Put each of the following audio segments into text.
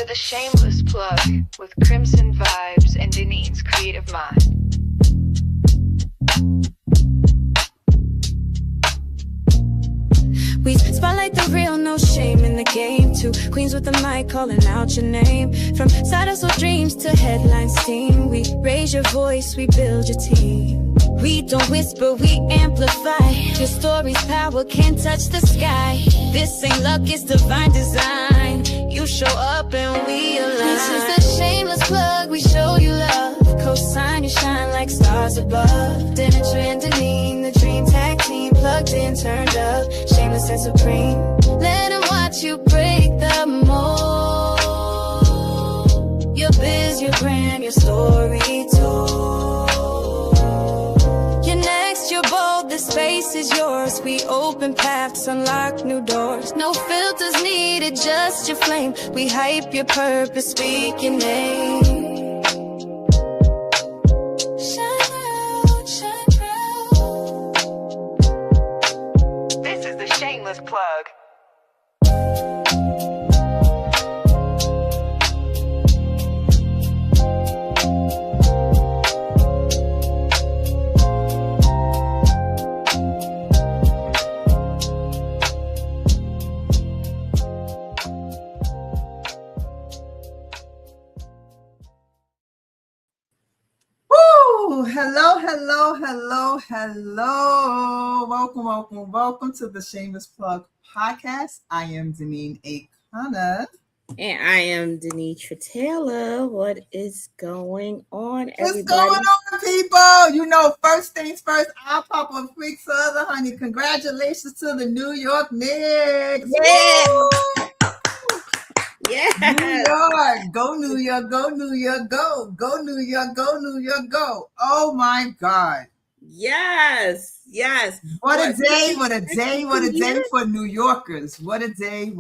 to the Shameless plug with Crimson Vibes and Denise's creative mind. We spotlight the real, no shame in the game. Two queens with the mic calling out your name. From side hustle dreams to headline steam, we raise your voice, we build your team. We don't whisper, we amplify. Your story's power can't touch the sky. This ain't luck, it's divine design. You show up and we align. This is the Shameless plug, we show you love. Co-sign, you shine like stars above. Dinner trend, the dream tag team. Plugged in, turned up, shameless and supreme. Let them watch you break the mold. Your biz, your brand, your story too. You're next, you're bold, the space is yours. We open paths, unlock new doors. No filters needed, just your flame. We hype your purpose, speak your name. Shameless plug. Hello. Welcome to the Shameless Plug podcast. I am Deneen Akana. And I am Denise Taylor. What is going on, everybody? What's going on, people? You know, first things first, I'll pop a quick Southern honey. Congratulations to the New York Knicks. Yeah. Yeah. New York. Go New York. Go New York. Go. Go New York. Go New York. Go. Oh my God. Yes. What a day for New Yorkers. What a day.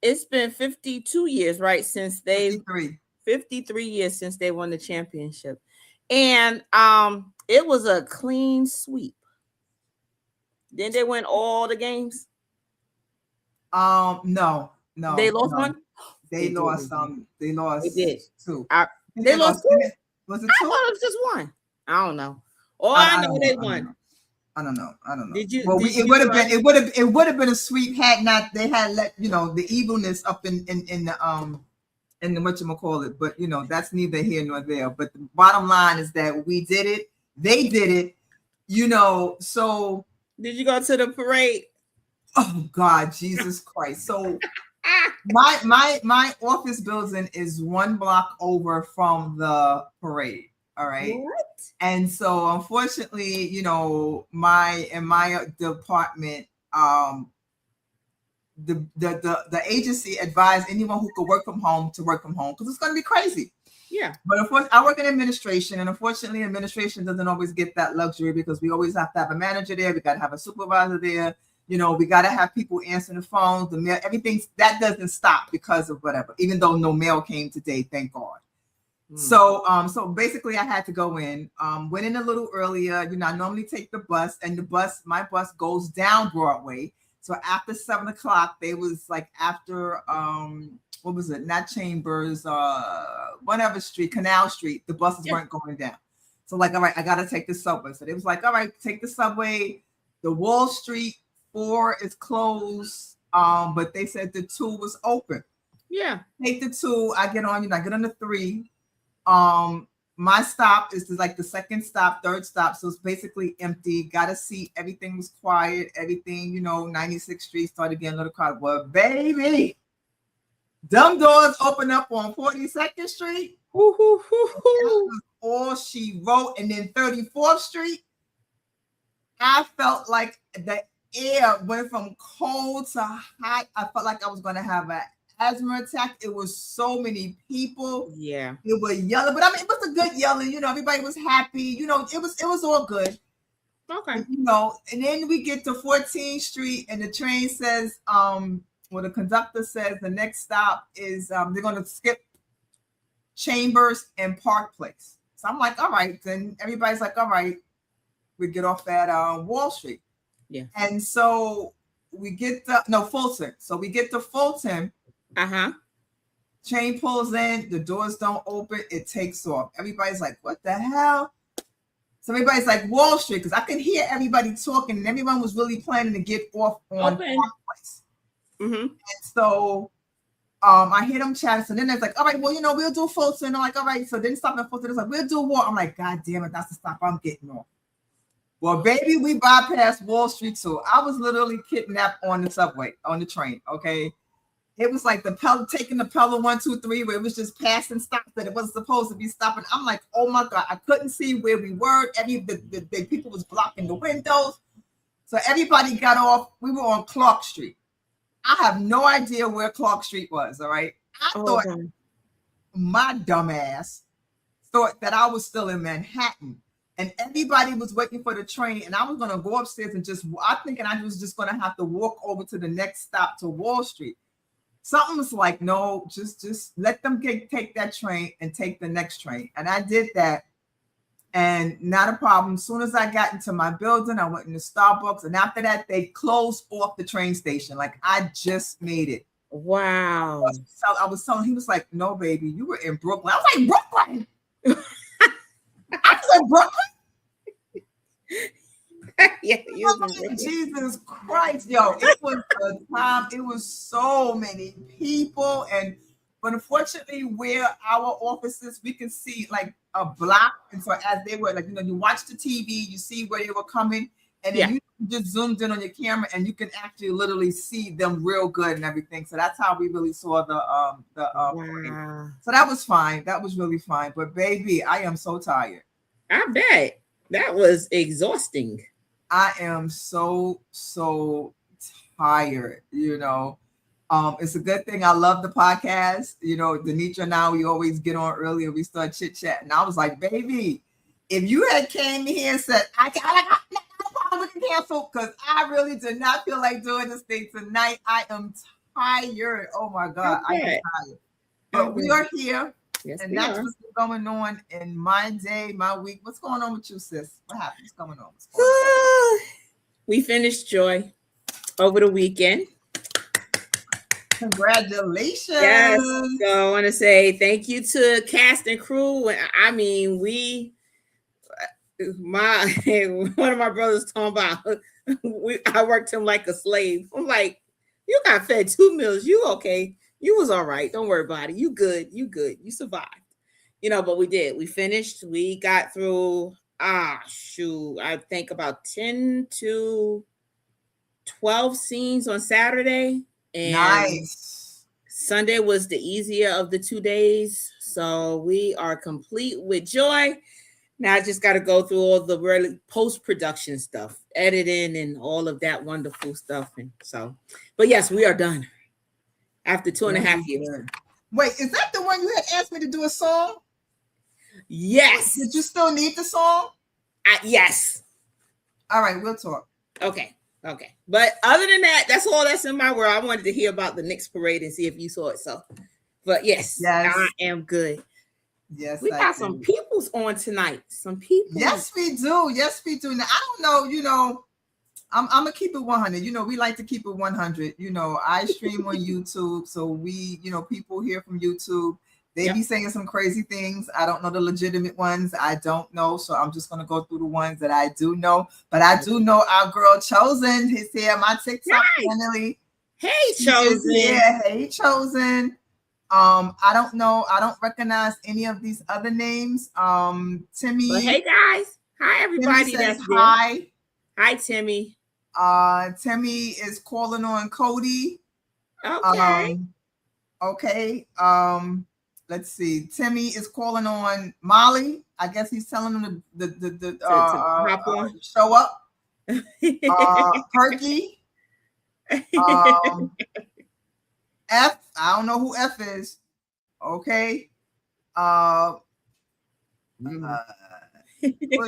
It's been 52 years, right? Since they 53 years since they won the championship. And it was a clean sweep. Then they win all the games. No. They lost one? They lost They did. two. They lost two? Was it I two? thought it was just one. I don't know. I know they won. I don't know. Did you? Well, it would have been a sweep had not they had let the evilness up in the whatchamacallit. But that's neither here nor there. But the bottom line is that we did it. They did it. So Did you go to the parade? Oh God, Jesus Christ! So my office building is one block over from the parade. All right. What? And so unfortunately, in my department, the agency advised anyone who could work from home to work from home because it's going to be crazy. Yeah. But of course, I work in administration, and unfortunately, administration doesn't always get that luxury because we always have to have a manager there. We got to have a supervisor there. We got to have people answering the phones, the mail, everything that doesn't stop because of whatever, even though no mail came today, thank God. So basically I had to go in, went in a little earlier. I normally take the bus, and my bus goes down Broadway. So after 7:00, they was like after, what was it? Not Chambers, whatever street, Canal Street. The buses weren't going down. So all right, I got to take the subway. So they was like, all right, take the subway. The Wall Street 4 is closed. But they said the 2 was open. Yeah. Take the 2. I get on the 3. My stop is like the second stop, third stop. So it's basically empty. Got a seat. Everything was quiet. Everything, 96th Street started getting a little crowded. Well, baby, dumb doors open up on 42nd Street. That was all she wrote. And then 34th Street, I felt like the air went from cold to hot. I felt like I was going to have an asthma attack. It was so many people. Yeah, it was yelling, but I mean, it was a good yelling. Everybody was happy. It was all good. Okay. And then we get to 14th Street, and the train says, the conductor says the next stop is they're going to skip Chambers and Park Place. So I'm like, all right. Then everybody's like, all right, we get off at Wall Street. Yeah. And so we get Fulton. So we get to Fulton. Uh-huh. Train pulls in, the doors don't open, it takes off. Everybody's like, what the hell? So everybody's like Wall Street, because I can hear everybody talking, and everyone was really planning to get off on Parkways. And so I hear them chatting. So then it's like, all right, well, we'll do Fulton. And I'm like, all right. So then stop at Fulton. It's like, we'll do Wall. I'm like, God damn it, that's the stop I'm getting off. Well, baby, we bypassed Wall Street too. I was literally kidnapped on the subway, on the train. Okay. It was like taking the Pella 1, 2, 3, where it was just passing stops that it wasn't supposed to be stopping. I'm like, oh my God, I couldn't see where we were. The people was blocking the windows. So everybody got off. We were on Clark Street. I have no idea where Clark Street was. All right. I thought my dumb ass thought that I was still in Manhattan. And everybody was waiting for the train, and I was going to go upstairs and I'm thinking I was just going to have to walk over to the next stop to Wall Street. Something was like, no, just let them take that train and take the next train. And I did that, and not a problem. As soon as I got into my building, I went into Starbucks, and after that, they closed off the train station. Like, I just made it. Wow. I was telling, he was like, no, baby, you were in Brooklyn. I was like, Brooklyn? I was in Brooklyn? Yeah, Jesus Christ, yo, it was a time. It was so many people, but unfortunately, where our offices, we can see like a block, and so as they were like, you watch the TV, you see where they were coming, and then you just zoomed in on your camera, and you can actually literally see them real good and everything. So that's how we really saw the wow. So that was fine. That was really fine. But baby, I am so tired. I bet that was exhausting. I am so tired, It's a good thing I love the podcast. Denitra and I, we always get on early and we start chit-chatting. I was like, baby, if you had came here and said, I we can cancel, because I really did not feel like doing this thing tonight. I am tired. Oh my God, I am tired. But we are here. Yes, and that's what's going on in my day, my week. What's going on with you, sis? What happened? What's going on? We finished Joy over the weekend. Congratulations. Yes. So I want to say thank you to cast and crew. I mean, one of my brothers talking about, I worked him like a slave. I'm like, you got fed 2 meals. You okay? You was all right. Don't worry about it. You good. You survived. But we did. We finished. We got through, I think about 10 to 12 scenes on Saturday. And nice. Sunday was the easier of the 2 days. So we are complete with Joy. Now I just got to go through all the really post-production stuff, editing and all of that wonderful stuff. And so, but yes, we are done. After 2.5 years. Wait, is that the one you had asked me to do a song? Yes. Did you still need the song? Yes. All right, we'll talk. Okay. But other than that, that's all that's in my world. I wanted to hear about the Knicks parade and see if you saw it. So, but yes. I am good. Yes, we got some peoples on tonight. Some people. Yes, we do. Now, I don't know, I'm gonna keep it 100. We like to keep it 100. I stream on YouTube, so we, people here from YouTube, they be saying some crazy things. I don't know the legitimate ones. I don't know, so I'm just gonna go through the ones that I do know. But I do know our girl Chosen is here. My TikTok family. Hey, Chosen. Yeah, hey, Chosen. I don't know. I don't recognize any of these other names. Timmy. Well, hey guys. Hi everybody. Timmy says that's hi. There. Hi Timmy. Timmy is calling on Cody. Okay. Okay. Let's see. Timmy is calling on Molly. I guess he's telling him to show up. Perky. F. I don't know who F is. Okay. What is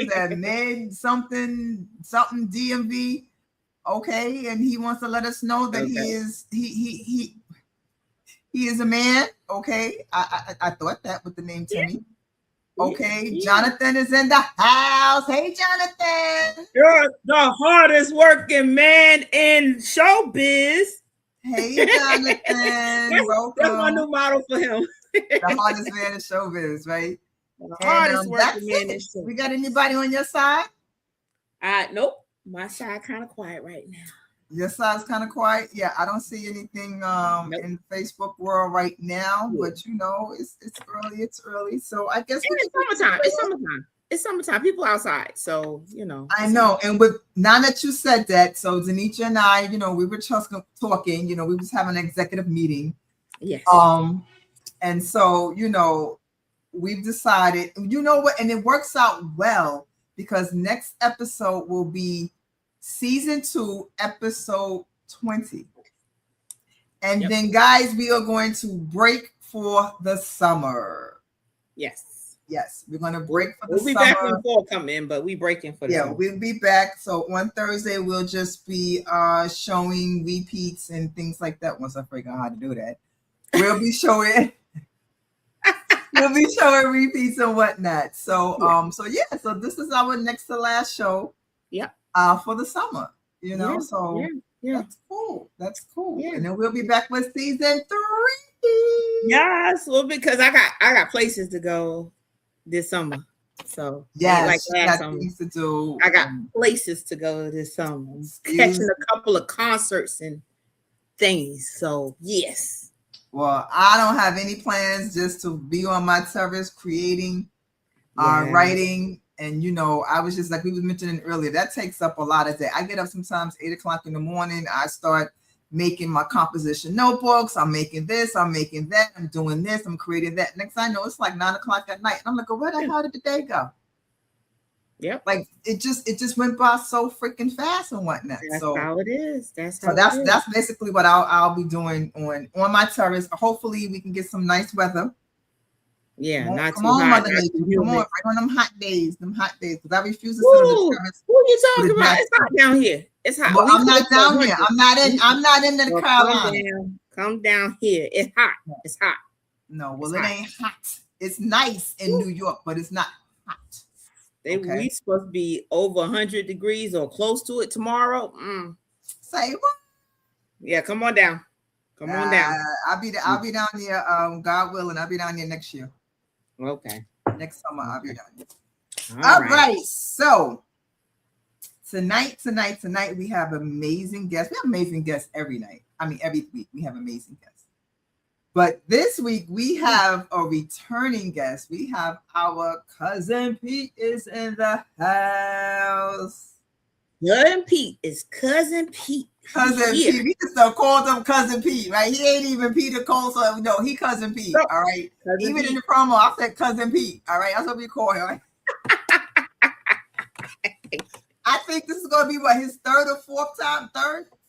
that? Ned something DMV. Okay, and he wants to let us know that he is a man. Okay, I thought that with the name Timmy. Okay, Jonathan is in the house. Hey, Jonathan. You're the hardest working man in showbiz. Hey, Jonathan. That's my new Welcome. model for him. The hardest man in showbiz, right? The And hardest that's working man in it. show. We got anybody on your side? Nope. My side kind of quiet right now. Your side's kind of quiet. Yeah, I don't see anything Nope. in Facebook world right now, Yeah. but you know, it's early. It's early, so I guess And it's summertime. It's summertime. It's summertime. People outside, so you know. I know. And with now that you said that, so Denitra and I, you know, we were just talking. You know, we was having an executive meeting. Yes. And so you know, we've decided. You know what? And it works out well because next episode will be season 2, episode 20. And then, guys, we are going to break for the summer. Yes, we're going to break for the summer. We'll be back when fall come in, but we breaking for the summer. We'll be back. So on Thursday, we'll just be showing repeats and things like that. Once I figure out how to do that, we'll be showing. We'll be showing repeats and whatnot. So so this is our next to last show. For the summer, you know. That's cool. That's cool. And then we'll be back with season 3. Yes, well, because I got places to go this summer. So like last summer, things to do. I got places to go this summer. Catching a couple of concerts and things. So yes. Well, I don't have any plans, just to be on my terrace creating, writing. And, you know, I was just like we were mentioning earlier, that takes up a lot of day. I get up sometimes 8 o'clock in the morning. I start making my composition notebooks. I'm making this. I'm making that. I'm doing this. I'm creating that. Next thing I know, it's like 9 o'clock at night. And I'm like, where the hell did the day go? Like it just went by so freaking fast and whatnot. That's how it is. That's basically what I'll be doing on my terrace. Hopefully we can get some nice weather. Not come too on, hot. Mother Nature. Come on, right on them hot days. Because I refuse to sit Woo, on the terrace. who you talking about? It's hot down here. It's hot. Well, I'm not down here. I'm not in the Carolina. Come down here. It's hot. It's hot. No, well, it ain't hot. It's nice in New York, but it's not hot. We supposed to be over 100 degrees or close to it tomorrow. Say what? Yeah, come on down. Come on down. I'll be down there. God willing, I'll be down there next year. Okay. Next summer, I'll be down there. All right. So tonight, we have amazing guests. We have amazing guests every night. I mean, every week we have amazing guests. But this week we have a returning guest. We have our cousin Pete is in the house. Cousin Pete is cousin Pete. Cousin Pete. We just called him Cousin Pete, right? He ain't even Peter Cole, so no, he Cousin Pete. All right. Cousin even Pete. In the promo, I said Cousin Pete. All right. That's what we call him. Right? I think this is gonna be his third or fourth time.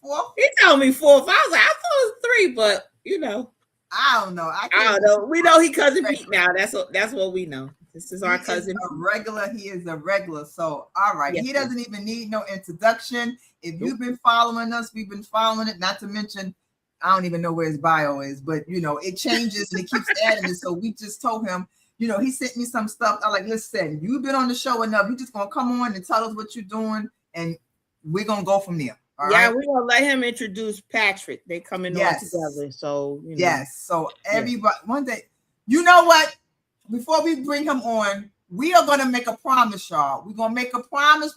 Fourth? He told me fourth. I was like, I thought it was 3, but you know. I don't know. I don't know. We know he Cousin Pete now. That's what we know. This is our cousin. He is a regular. So, all right. Yes, he doesn't even need no introduction. If you've been following us, we've been following it. Not to mention, I don't even know where his bio is, but you know, it changes and it keeps adding it. So we just told him, you know, he sent me some stuff. I'm like, listen, you've been on the show enough. You're just gonna come on and tell us what you're doing, and we're gonna go from there. All right? We're gonna let him introduce Patrick. They coming on together. So you know. So everybody one day, you know what? Before we bring him on, we are gonna make a promise, y'all. We're gonna make a promise.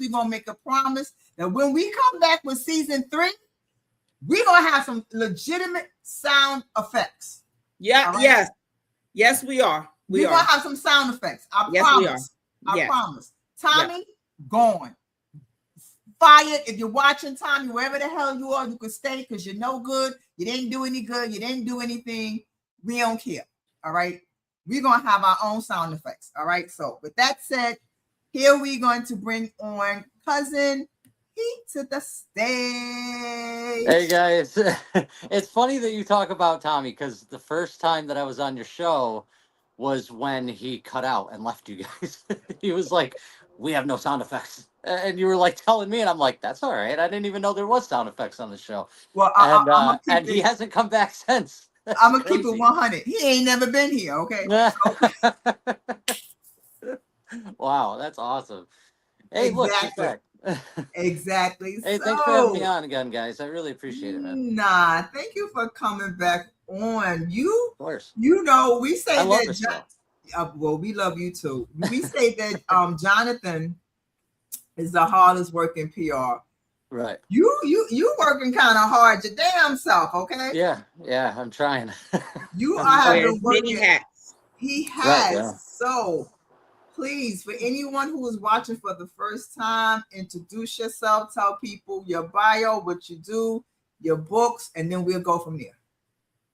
That when we come back with season 3, we're gonna have some legitimate sound effects. Yes, we are. We're gonna have some sound effects. I promise. I promise. Tommy, gone. Fired. If you're watching, Tommy, wherever the hell you are, you can stay because you're no good. You didn't do any good. You didn't do anything. We don't care. All right. We're gonna have our own sound effects. All right. So with that said, here we're going to bring on cousin Pete to the stage. Hey guys. It's funny that you talk about Tommy because the first time that I was on your show was when he cut out and left you guys. He was like, we have no sound effects. And you were like telling me, and I'm like, that's all right. I didn't even know there was sound effects on the show. Well, and he hasn't come back since. I'm gonna keep it 100. He ain't never been here, okay? Wow, that's awesome. Hey, look, she's Exactly. back. Exactly. Hey, thanks for having me So, on again, guys. I really appreciate it, man. nah, thank you for coming back on. Of course. You know, we say I love that. this show. Well, we love you too. We say that Jonathan is the hardest working PR. Right. You working kind of hard your damn self, okay? Yeah, I'm trying. You He have wears been many working. hats. He Right, has. yeah. So please, for anyone who is watching for the first time, introduce yourself, tell people your bio, what you do, your books, and then we'll go from there.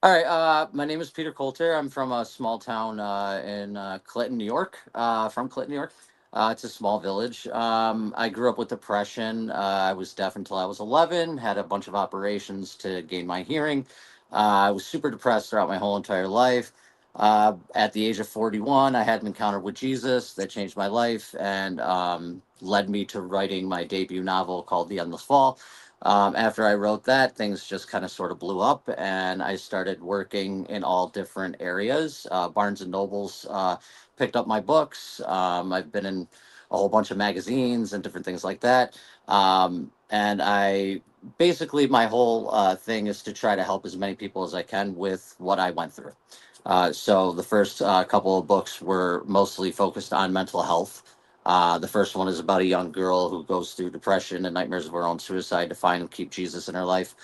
All right. My name is Peter Coulter. I'm from a small town in Clinton, New York. From Clinton, New York. It's a small village. I grew up with depression. I was deaf until I was 11. Had a bunch of operations to gain my hearing. I was super depressed throughout my whole entire life. At the age of 41, I had an encounter with Jesus that changed my life and led me to writing my debut novel called The Endless Fall. After I wrote that, things just kind of sort of blew up, and I started working in all different areas. Barnes and Nobles picked up my books. I've been in a whole bunch of magazines and different things like that. And I basically, my whole thing is to try to help as many people as I can with what I went through. So the first couple of books were mostly focused on mental health. The first one is about a young girl who goes through depression and nightmares of her own suicide to find and keep Jesus in her life,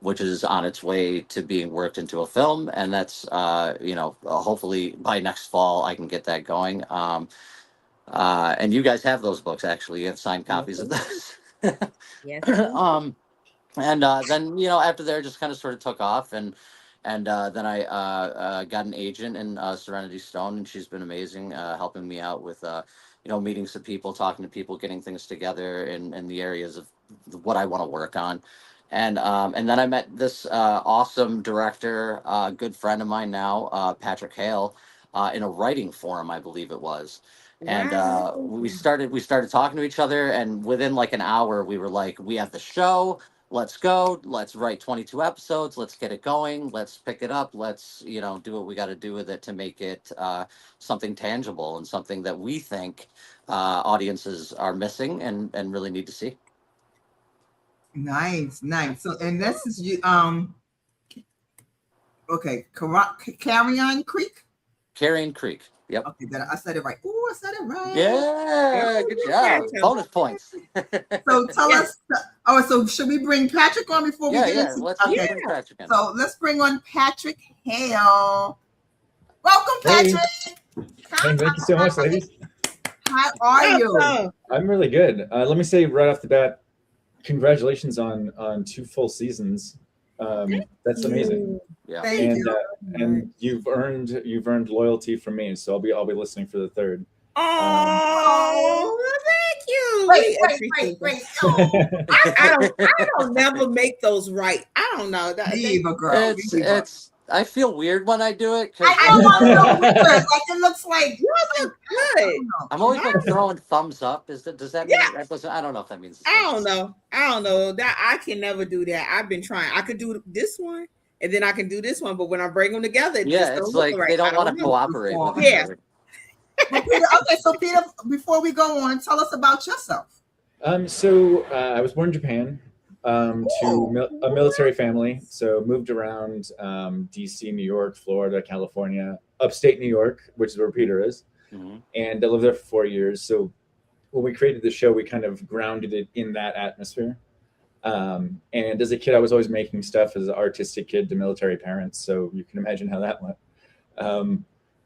which is on its way to being worked into a film. And that's, hopefully by next fall, I can get that going. And you guys have those books, actually. You have signed copies of those. Yes. And then, after there, just kind of sort of took off. And then I got an agent in Serenity Stone, and she's been amazing, helping me out with, meeting some people, talking to people, getting things together in the areas of what I want to work on. And then I met this awesome director, good friend of mine now, Patrick Hale, in a writing forum, I believe it was. And we started talking to each other, and within like an hour, we were like, we have the show. Let's go. Let's write 22 episodes. Let's get it going. Let's pick it up. Let's, do what we got to do with it to make it something tangible and something that we think audiences are missing and really need to see. Nice. So, and this is you. Okay, Carrion Creek. Carrion Creek. Yep. Okay, I said it right. Ooh, I said it right. Yeah, good job. Bonus points. So tell us. Oh, so should we bring Patrick on before we get into? Let's Okay. bring Patrick in. So let's bring on Patrick Hale. Welcome, Patrick. Hey, thank you so much, ladies. How are you? I'm really good. Let me say right off the bat, congratulations on 2 full seasons. That's amazing. Yeah. Thank you. And you've earned loyalty from me, so I'll be listening for the 3rd. Oh, thank you. Wait. I don't never make those right. I don't know. Diva girl. It's I feel weird when I do it because I don't want to know weird. Like it looks like Yours are good. I'm always like throwing thumbs up. Does that mean that doesn't? I don't know if that means. I don't know that I can never do that. I've been trying. I could do this one and then I can do this one, but when I bring them together, it's like right. They don't want to cooperate with each other. So Peter, before we go on, tell us about yourself. So I was born in Japan to a military family. So moved around DC, New York, Florida, California, upstate New York, which is where Peter is. Mm-hmm. And I lived there for 4 years. So when we created the show, we kind of grounded it in that atmosphere. And as a kid, I was always making stuff as an artistic kid to military parents. So you can imagine how that went.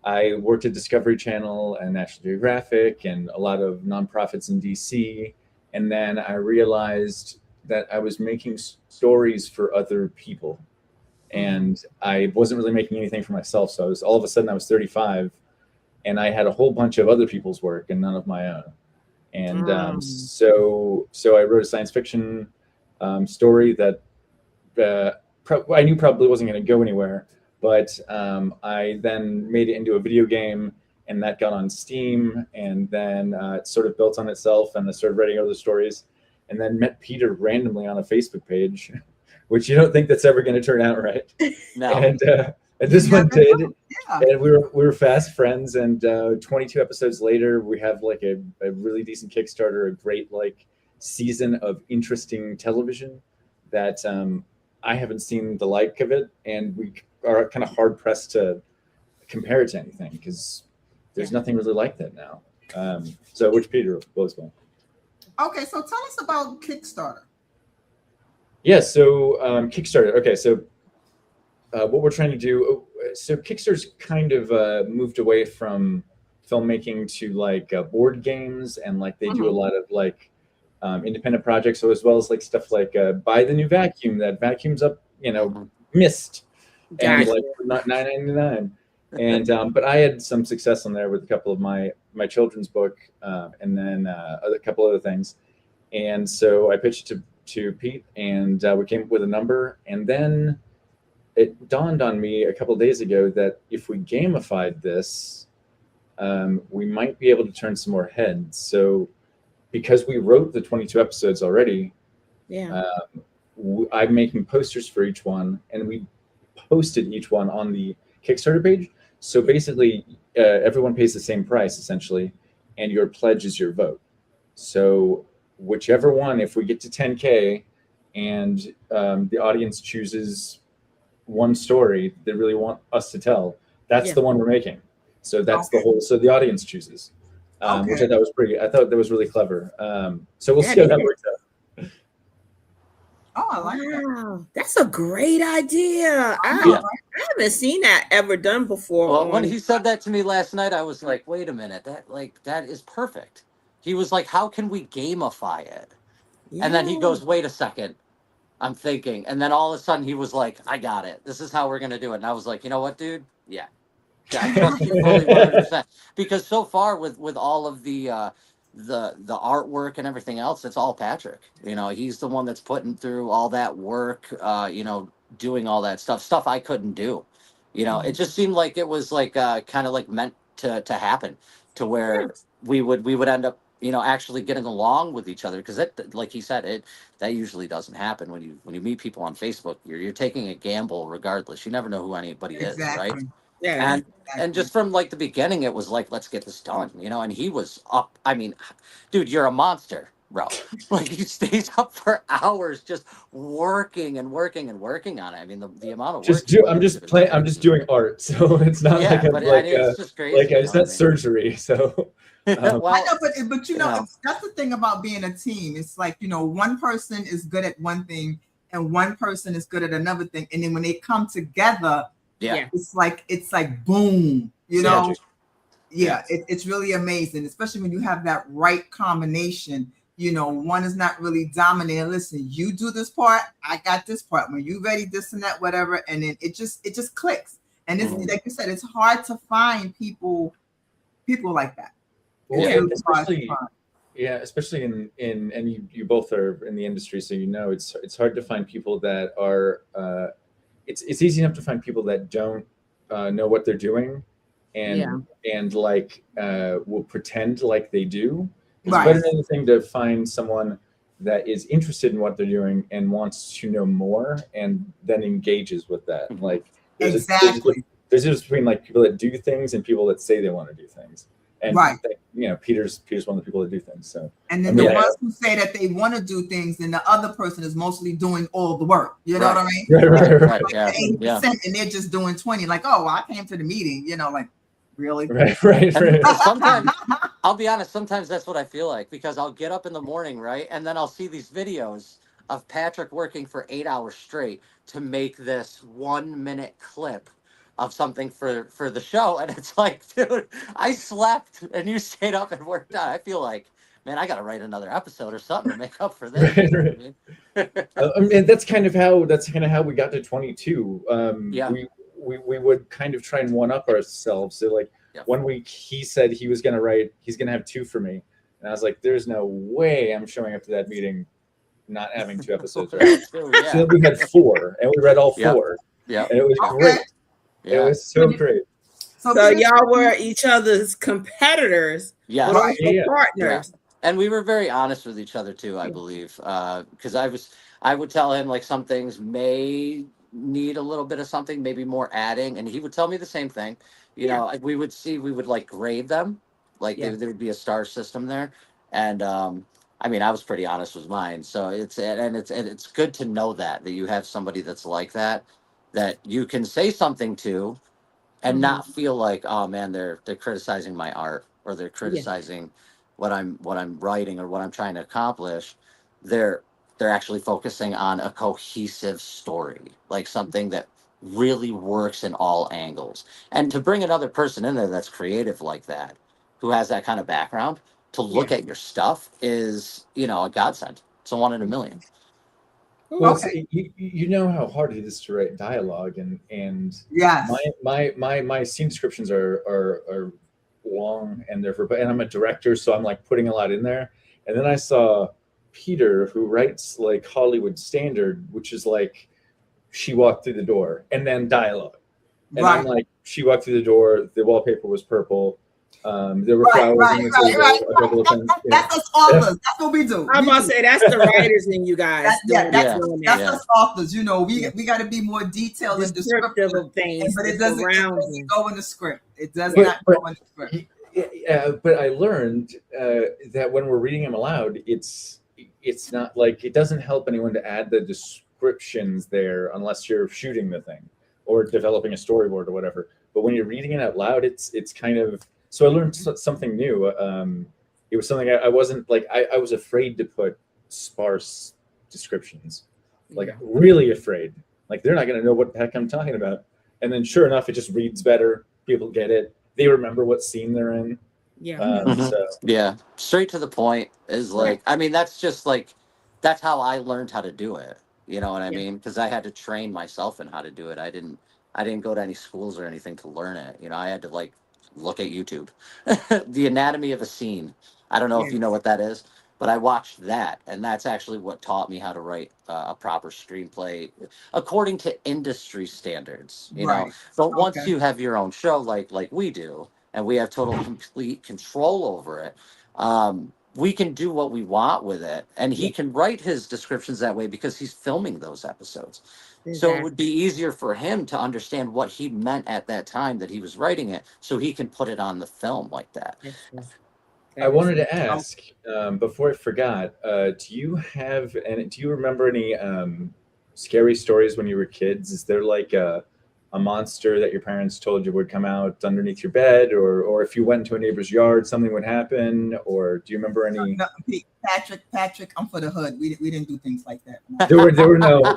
I worked at Discovery Channel and National Geographic and a lot of nonprofits in DC. And then I realized that I was making stories for other people. And I wasn't really making anything for myself. So all of a sudden I was 35 and I had a whole bunch of other people's work and none of my own. And so I wrote a science fiction story that I knew probably wasn't going to go anywhere. But I then made it into a video game, and that got on Steam, and then it sort of built on itself, and I started writing other stories, and then met Peter randomly on a Facebook page, which you don't think that's ever going to turn out right. No. And And this one never did. know. Yeah. And we were fast friends. And 22 episodes later, we have like a really decent Kickstarter, a great like season of interesting television that I haven't seen the like of it, and we are kind of hard pressed to compare it to anything because there's nothing really like that now. So which Peter was one? Okay, so tell us about Kickstarter. Yeah, so Kickstarter. Okay, so what we're trying to do. So Kickstarter's kind of moved away from filmmaking to like board games, and like they do a lot of like independent projects, so as well as like stuff like buy the new vacuum that vacuums up, mist, and Gotcha. like not $9.99. And but I had some success on there with a couple of my children's book, and then a couple other things. And so I pitched it to Pete, and we came up with a number. And then it dawned on me a couple of days ago that if we gamified this, we might be able to turn some more heads. So because we wrote the 22 episodes already, Yeah. I'm making posters for each one, and we posted each one on the Kickstarter page. So basically, everyone pays the same price essentially, and your pledge is your vote. So whichever one, if we get to 10K, and the audience chooses one story they really want us to tell, that's the one we're making. So that's the whole. So the audience chooses, which I thought was pretty. I thought that was really clever. So we'll see how that works out. Oh, I like that. Wow, that's a great idea. I haven't seen that ever done before. Well, when he said that to me last night, I was like, wait a minute, that is perfect. He was like, how can we gamify it? And then he goes, wait a second, I'm thinking. And then all of a sudden he was like, I got it. This is how we're going to do it. And I was like, you know what, dude? Yeah. I trust you fully 100%. Because so far with all of the artwork and everything else, it's all Patrick. He's the one that's putting through all that work, doing all that stuff I couldn't do. It just seemed like it was like kind of like meant to happen, to where we would end up actually getting along with each other, because that, like he said, that usually doesn't happen when you meet people on Facebook. You're taking a gamble regardless. You never know who anybody is, right? Yeah. And just from like the beginning, it was like, let's get this done, and he was up. I mean, dude, you're a monster, bro. Like, he stays up for hours just working and working and working on it. I mean, the amount of work. I'm just doing art, so it's not it's just crazy. Like it's not surgery, so. Well, I know, but that's the thing about being a team. It's like, one person is good at one thing and one person is good at another thing, and then when they come together, it's like boom, it's really amazing, especially when you have that right combination. One is not really dominating. Listen, you do this part, I got this part. When you ready, this and that, whatever, and then it just clicks. And it's like you said, it's hard to find people like that. Well, especially in and you both are in the industry, so it's hard to find people that are. It's easy enough to find people that don't know what they're doing, and like will pretend like they do. It's better than anything to find someone that is interested in what they're doing and wants to know more, and then engages with that. Like there's a difference between like people that do things and people that say they want to do things. And Peter's one of the people that do things. So, and then the ones who say that they want to do things, and the other person is mostly doing all the work. You know what I mean? Right. Like 80%, and they're just doing 20. Like, oh, I came to the meeting. Like, really? Right. Sometimes, I'll be honest. Sometimes that's what I feel like, because I'll get up in the morning, right, and then I'll see these videos of Patrick working for 8 hours straight to make this 1 minute clip of something for the show, and it's like, dude, I slept and you stayed up and worked out. I feel like, man, I gotta write another episode or something to make up for this. And that's kind of how we got to 22. We would kind of try and one up ourselves. So like 1 week he said he's gonna have 2 for me, and I was like, there's no way I'm showing up to that meeting not having 2 episodes. Right? So then we had 4, and we read all 4. Yeah, and it was great. Yeah. It was so great. So y'all were each other's competitors, but also partners. Yeah. And we were very honest with each other too, I believe, because I would tell him like some things may need a little bit of something, maybe more adding, and he would tell me the same thing. You know, like, we would like grade them, like there would be a star system there, and I mean, I was pretty honest with mine. So it's good to know that you have somebody that's like that you can say something to, and not feel like, oh man, they're criticizing my art, or they're criticizing what I'm writing, or what I'm trying to accomplish. They're actually focusing on a cohesive story, like something that really works in all angles. And to bring another person in there that's creative like that, who has that kind of background, to look at your stuff is, you know, a godsend. It's a one in a million. Well, you know how hard it is to write dialogue, and Yes. my scene descriptions are long, and and I'm a director, so I'm like putting a lot in there. And then I saw Peter, who writes like Hollywood standard, which is like, she walked through the door, and then dialogue. And I'm like, she walked through the door, the wallpaper was purple. There were flowers on the table. That's us authors. That's what we do. I'm about to say, that's the writers in you guys. That's us authors. You know, we got to be more detailed and descriptive of things, but it doesn't go in the script. It does not go in the script. But I learned that when we're reading them aloud, it's not like, it doesn't help anyone to add the descriptions there unless you're shooting the thing or developing a storyboard or whatever. But when you're reading it out loud, it's kind of, so I learned something new. It was something I wasn't like, I was afraid to put sparse descriptions, like really afraid, like they're not going to know what the heck I'm talking about. And then sure enough, it just reads better. People get it. They remember what scene they're in. Yeah. Straight to the point is like, I mean, that's just like, that's how I learned how to do it. You know what I mean? Because I had to train myself in how to do it. I didn't go to any schools or anything to learn it. You know, I had to like look at YouTube. The anatomy of a scene. I don't know if you know what that is, but I watched that, and that's actually what taught me how to write a proper screenplay according to industry standards. You know, but once you have your own show, like we do, and we have total complete control over it, we can do what we want with it, and he can write his descriptions that way because he's filming those episodes. So it would be easier for him to understand what he meant at that time that he was writing it, so he can put it on the film like that. I wanted to ask, before I forgot, do you remember any scary stories when you were kids? Is there like a monster that your parents told you would come out underneath your bed, or if you went into a neighbor's yard, something would happen? Or do you remember any? No, Patrick, I'm for the hood. We didn't do things like that. No. There were no. No,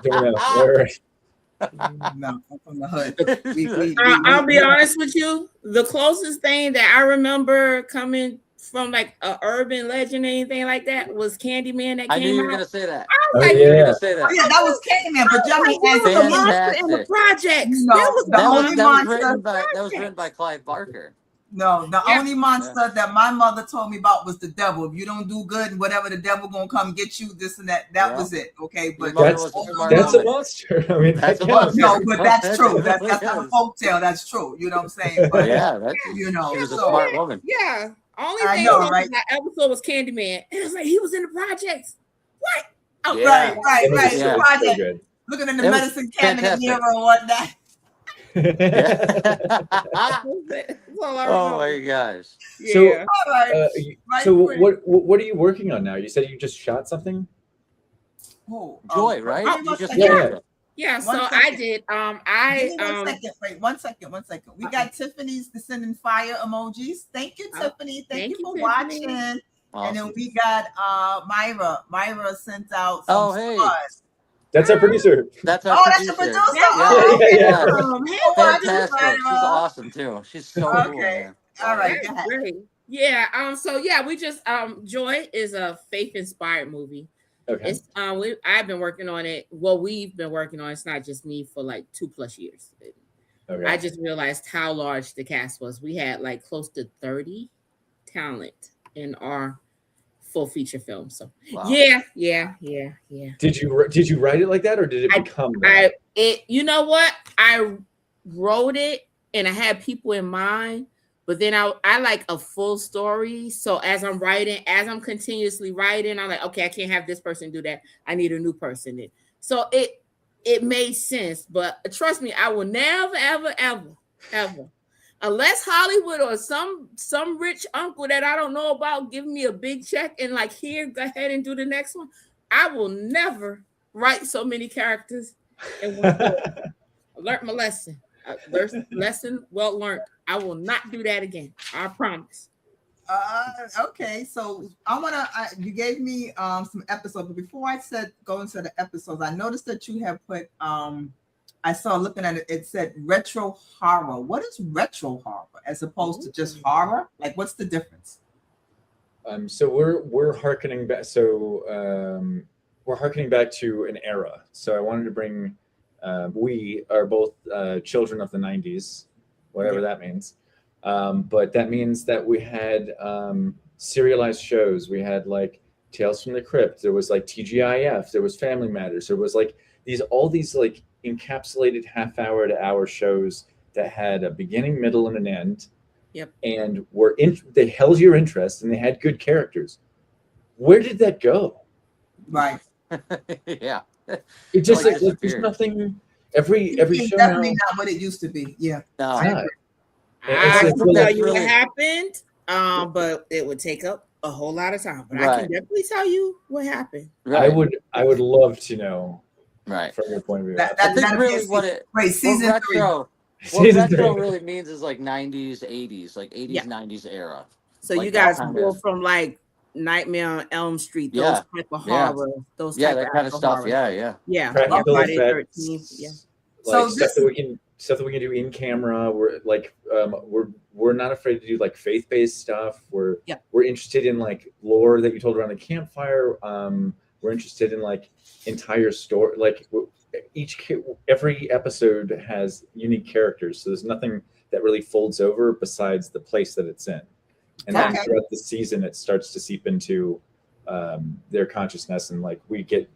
I'm from the hood. I'll be honest with you. The closest thing that I remember coming from like a urban legend or anything like that was Candyman. That I knew came you were out. gonna say that. I was like, you were gonna say that. Oh, yeah, that was Candyman. But Johnny, the monster in the projects. No, that was written by Clive Barker. No, the only monster that my mother told me about was the devil. If you don't do good and whatever, the devil gonna come get you, this and that. That was it. Okay, but that's a monster. I mean, that's a monster. No, but that's true. That's not a folk tale. That's true. You know what I'm saying? But that's, you know, she was a smart woman. Yeah. Only thing that episode was Candyman. And it was like, he was in the projects. What? Oh, right. Yeah. The project. Looking in the medicine cabinet mirror or whatnot. Oh my gosh. So, so what are you working on now? You said you just shot something? Joy, right? You just Yeah, so I did. One second. We got Tiffany's sending fire emojis. Thank you, Tiffany. Thank you for watching. Awesome. And then we got Myra. Myra sent out some stars. That's our producer. That's our producer. That's the producer. Fantastic. She's awesome too. She's so cool. Man. All right. Great. Yeah. So yeah, we just Joy is a faith-inspired movie. Okay. It's I've been working on it. Well, we've been working on it. It's not just me for like 2+ years. Okay. I just realized how large the cast was. We had like close to 30 talent in our full feature film. So yeah. Did you write it like that, or did it become that? You know what? I wrote it and I had people in mind, but then I like a full story. So as I'm continuously writing, I'm like, okay, I can't have this person do that. I need a new person. So it made sense. But trust me, I will never, ever, unless Hollywood or some rich uncle that I don't know about give me a big check and like, here, go ahead and do the next one. I will never write so many characters in one story. I learned my lesson. Lesson well learned. I will not do that again. I promise. Okay, so you gave me some episodes, but before I go into the episodes, I noticed that you have put I saw looking at it, it said retro horror. What is retro horror as opposed to just horror? Like, what's the difference? So we're harkening back. We're harkening back to an era. So I wanted to bring. We are both children of the '90s, whatever that means. But that means that we had serialized shows. We had like Tales from the Crypt. There was like TGIF. There was Family Matters. There was like all these like encapsulated half-hour to hour shows that had a beginning, middle, and an end. Yep. And they held your interest and they had good characters. Where did that go? Right. Yeah. It just like there's nothing. Every show definitely now, not what it used to be. Yeah. No. I It's can tell you really- what happened, but it would take up a whole lot of time. But I Right. can definitely tell you what happened. Right. I would love to know Right. from your point of view. That- I think that'd be really a what it Wait, what season 3. retro Season retro 3. really means is like 90s, 80s, like 80s, Yeah. 90s era. So Like you that guys kind go of- from like Nightmare on Elm Street, those Yeah. type of Yeah. horror, those Yeah, type that kind of actual stuff. horror. Yeah. Yeah. Practical Friday the effects, 13th, yeah. like So stuff that we can do in camera. We're like we're not afraid to do like faith-based stuff. We're interested in like lore that you told around the campfire. We're interested in like entire story. Like every episode has unique characters, so there's nothing that really folds over besides the place that it's in. And then throughout the season, it starts to seep into their consciousness, and like we get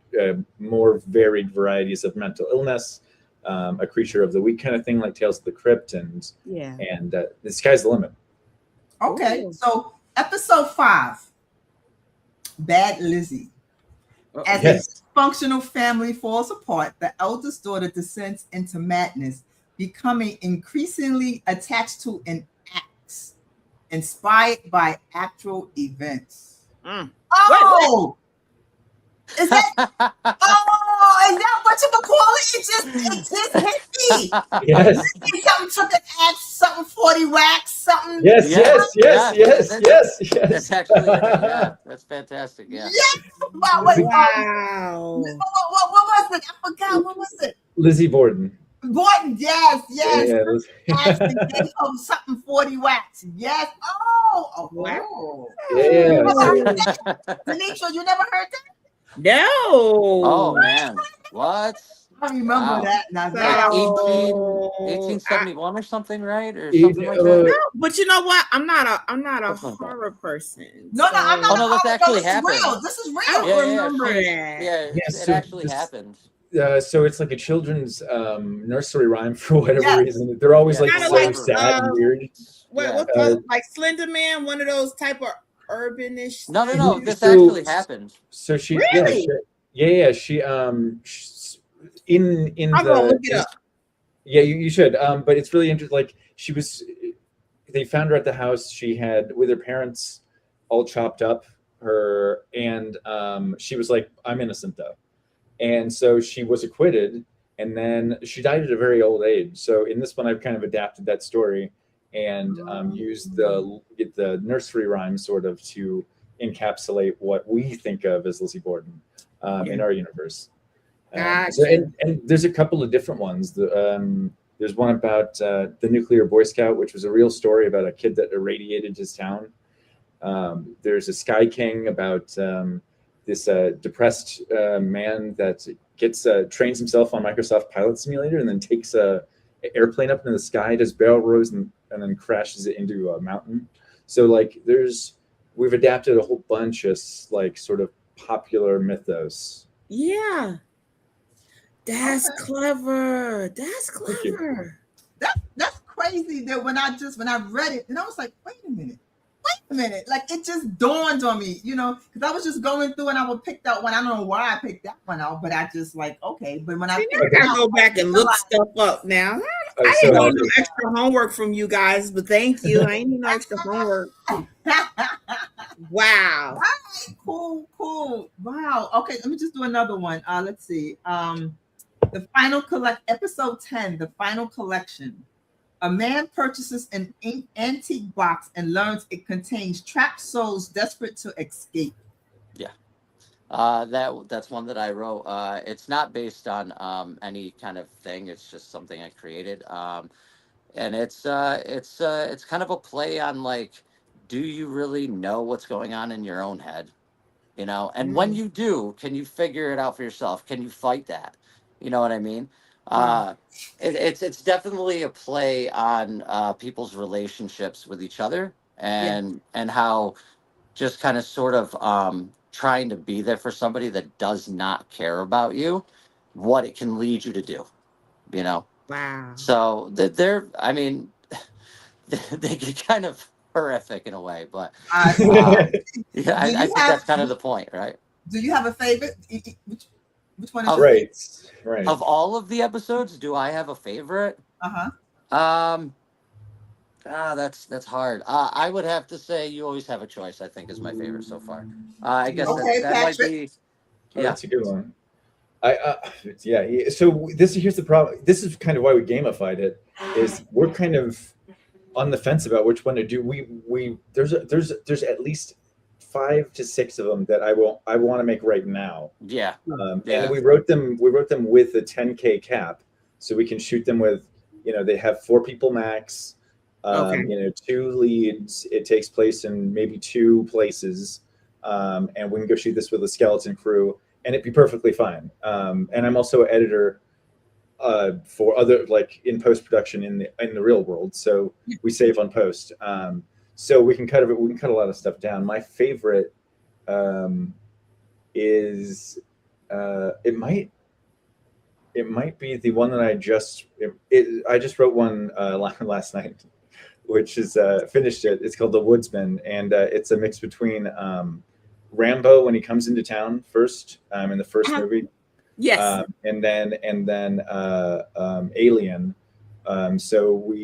more varied varieties of mental illness, a creature of the week kind of thing, like Tales of the Crypt, and the sky's the limit. Okay, Ooh. so episode 5, Bad Lizzie. As a dysfunctional family falls apart, the eldest daughter descends into madness, becoming increasingly attached to an axe, inspired by actual events. Oh! Is that what you would call it? It just hit me. Yes. Something took an axe, something 40 whacks, something. Yes. That's actually that's fantastic. Yeah. Wow. Wow. What was it? I forgot. What was it? Lizzie Borden. Borden, yes. Yeah, Something 40 whacks. Yes. Oh. yeah. Tanisha, you never heard that? No. Oh man. What? I remember that. Now Like Wow. 1871 or something, right? Or something like that. No, but you know what? I'm not a horror person. No, I'm not. Oh, no, this actually happened. Real. This is I real. don't remember that. Yeah, it so actually this- happened. So it's like a children's nursery rhyme for whatever reason. They're always like Kinda so like, sad and weird. What's those, like Slender Man, one of those type of urbanish. No. This So- actually happened. So she, Really? she in I'm gonna look it up. Yeah, you should. But it's really interesting. Like they found her at the house. She had with her parents all chopped up and she was like, "I'm innocent though," and so she was acquitted. And then she died at a very old age. So in this one, I've kind of adapted that story and used the nursery rhyme sort of to encapsulate what we think of as Lizzie Borden in our universe. And there's a couple of different ones. There's one about the nuclear Boy Scout, which was a real story about a kid that irradiated his town. There's a Sky King about this depressed man that trains himself on Microsoft Pilot Simulator and then takes a airplane up into the sky, does barrel rolls, and then crashes it into a mountain. So like we've adapted a whole bunch of like sort of popular mythos. Yeah. That's clever. That's clever. That's crazy that when I read it, and I was like, wait a minute. a minute. Like it just dawned on me, because I was just going through and I would pick that one. I don't know why I picked that one out, but I just like, okay. But when I See, now picked I it gotta out, go back and look stuff up now. I So didn't need no extra homework from you guys, but thank you. I ain't need no extra homework. Wow. cool. Wow. Okay, let me just do another one. Let's see. The final episode 10, the final collection. A man purchases an antique box and learns it contains trapped souls desperate to escape. Yeah. That's one that I wrote. It's not based on any kind of thing. It's just something I created. And it's kind of a play on like, do you really know what's going on in your own head? And when you do, can you figure it out for yourself? Can you fight that? You know what I mean? It's definitely a play on people's relationships with each other and how just kind of sort of trying to be there for somebody that does not care about you, what it can lead you to do, Wow. So I mean, they get kind of horrific in a way, but I think that's kind of the point, right? Do you have a favorite? Which one is right? Of all of the episodes, do I have a favorite? That's hard. I would have to say You Always Have a Choice, I think, is my favorite so far. I guess that might be. Yeah, that's a good one. So here's the problem. This is kind of why we gamified it. Is we're kind of on the fence about which one to do. There's at least 5 to 6 of them that I want to make right now. Yeah. And we wrote them with a 10K cap, so we can shoot them with, they have 4 people max. 2 leads. It takes place in maybe 2 places, and we can go shoot this with a skeleton crew, and it'd be perfectly fine. And I'm also an editor for other, like in post production in the real world, so we save on post. So we can cut a lot of stuff down. My favorite is it might be the one that I just wrote one last night, which is finished it. It's called The Woodsman, and it's a mix between Rambo when he comes into town first in the first movie, and then Alien. So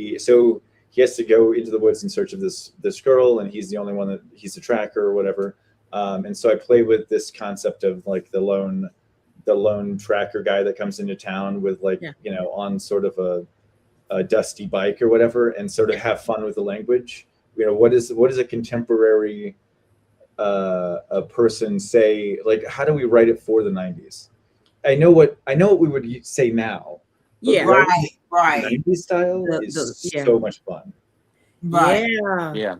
he has to go into the woods in search of this girl, and he's the only one he's a tracker or whatever. And so I play with this concept of like the lone tracker guy that comes into town with on sort of a dusty bike or whatever, and sort of have fun with the language. What is a contemporary a person say, like, how do we write it for the 90s? I know what we would say now. Right. 90s style is so much fun. Right. Yeah.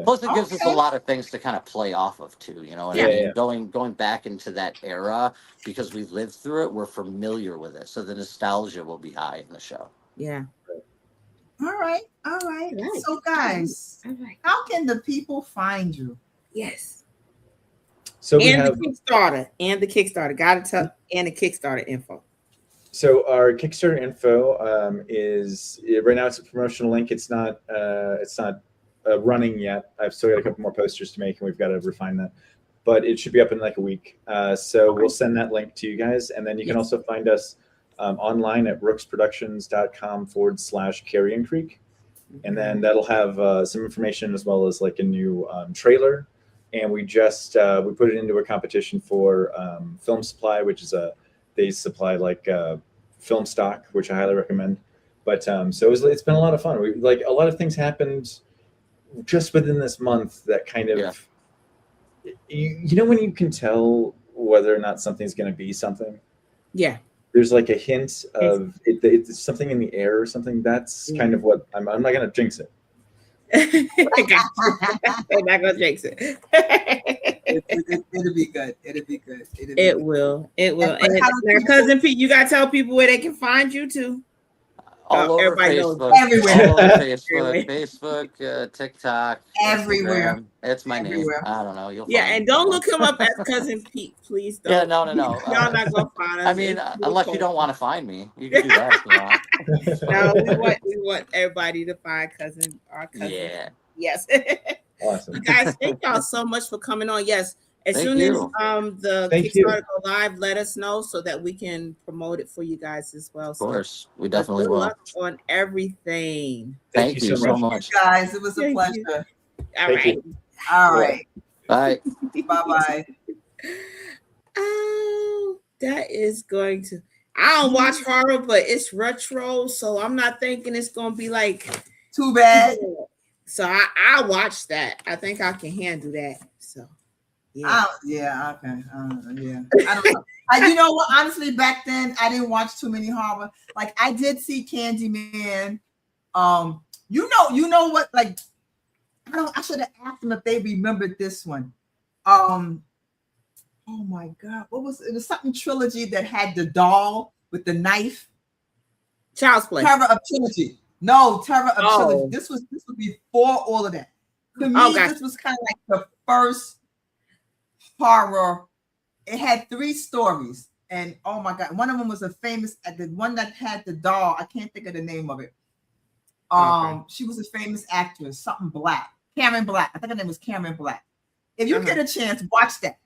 Plus, it gives us a lot of things to kind of play off of too. You know what I mean? Going back into that era, because we've lived through it, we're familiar with it, so the nostalgia will be high in the show. Yeah. All right. So, guys, how can the people find you? Yes. So the Kickstarter. Gotta tell, and the Kickstarter info. So our Kickstarter info is right now. It's a promotional link. It's not running yet. I've still got a couple more posters to make, and we've got to refine that. But it should be up in like a week. So we'll send that link to you guys, and then you can also find us online at brooksproductions.com/Carrion Creek, and then that'll have some information as well as like a new trailer. And we just we put it into a competition for Film Supply, which is they supply like film stock, which I highly recommend. But so it's been a lot of fun. We like a lot of things happened just within this month that kind of you know when you can tell whether or not something's going to be something. Yeah. There's like a hint of it's something in the air or something. That's kind of what I'm not going to jinx it. I'm not gonna jinx it. It'll be good. It will. And now, Cousin Pete, you gotta tell people where they can find you too. All over Facebook, Facebook, TikTok, everywhere. Instagram. It's my name. I don't know. You'll find and don't look him up as Cousin Pete, please. Don't. Yeah, no. Y'all not gonna find us. I mean, unless you don't want to find me, you can do that if you want. No, we want everybody to find our cousin. Yeah. Yes. Awesome. Guys, thank y'all so much for coming on. Yes, as Thank soon you. as the Thank you. Kickstarter go live, let us know so that we can promote it for you guys as well. Of course, we So, definitely good will. luck on everything. Thank Thank you you so so much. much. Guys, it was a Thank pleasure. you. All Thank right. you. All Yeah. right. Bye. Bye-bye. Oh, that is going to. I don't watch horror, but it's retro, so I'm not thinking it's gonna be like. Too bad. So I watch that. I think I can handle that. So yeah. Yeah, okay. Yeah. I don't know. You know what? Honestly, back then I didn't watch too many horror. Like I did see Candyman. You know what? Like I should have asked them if they remembered this one. Oh my God, what was it? It was something trilogy that had the doll with the knife. Child's Play. Terror of Trilogy. No, Terror of Trilogy. Oh. This was before all of that. To me, Oh, gotcha. this was kind of like the first horror. It had 3 stories, and oh my God, one of them was a famous. The one that had the doll. I can't think of the name of it. She was a famous actress, something Black, Karen Black. I think her name was Karen Black. If you get a chance, watch that.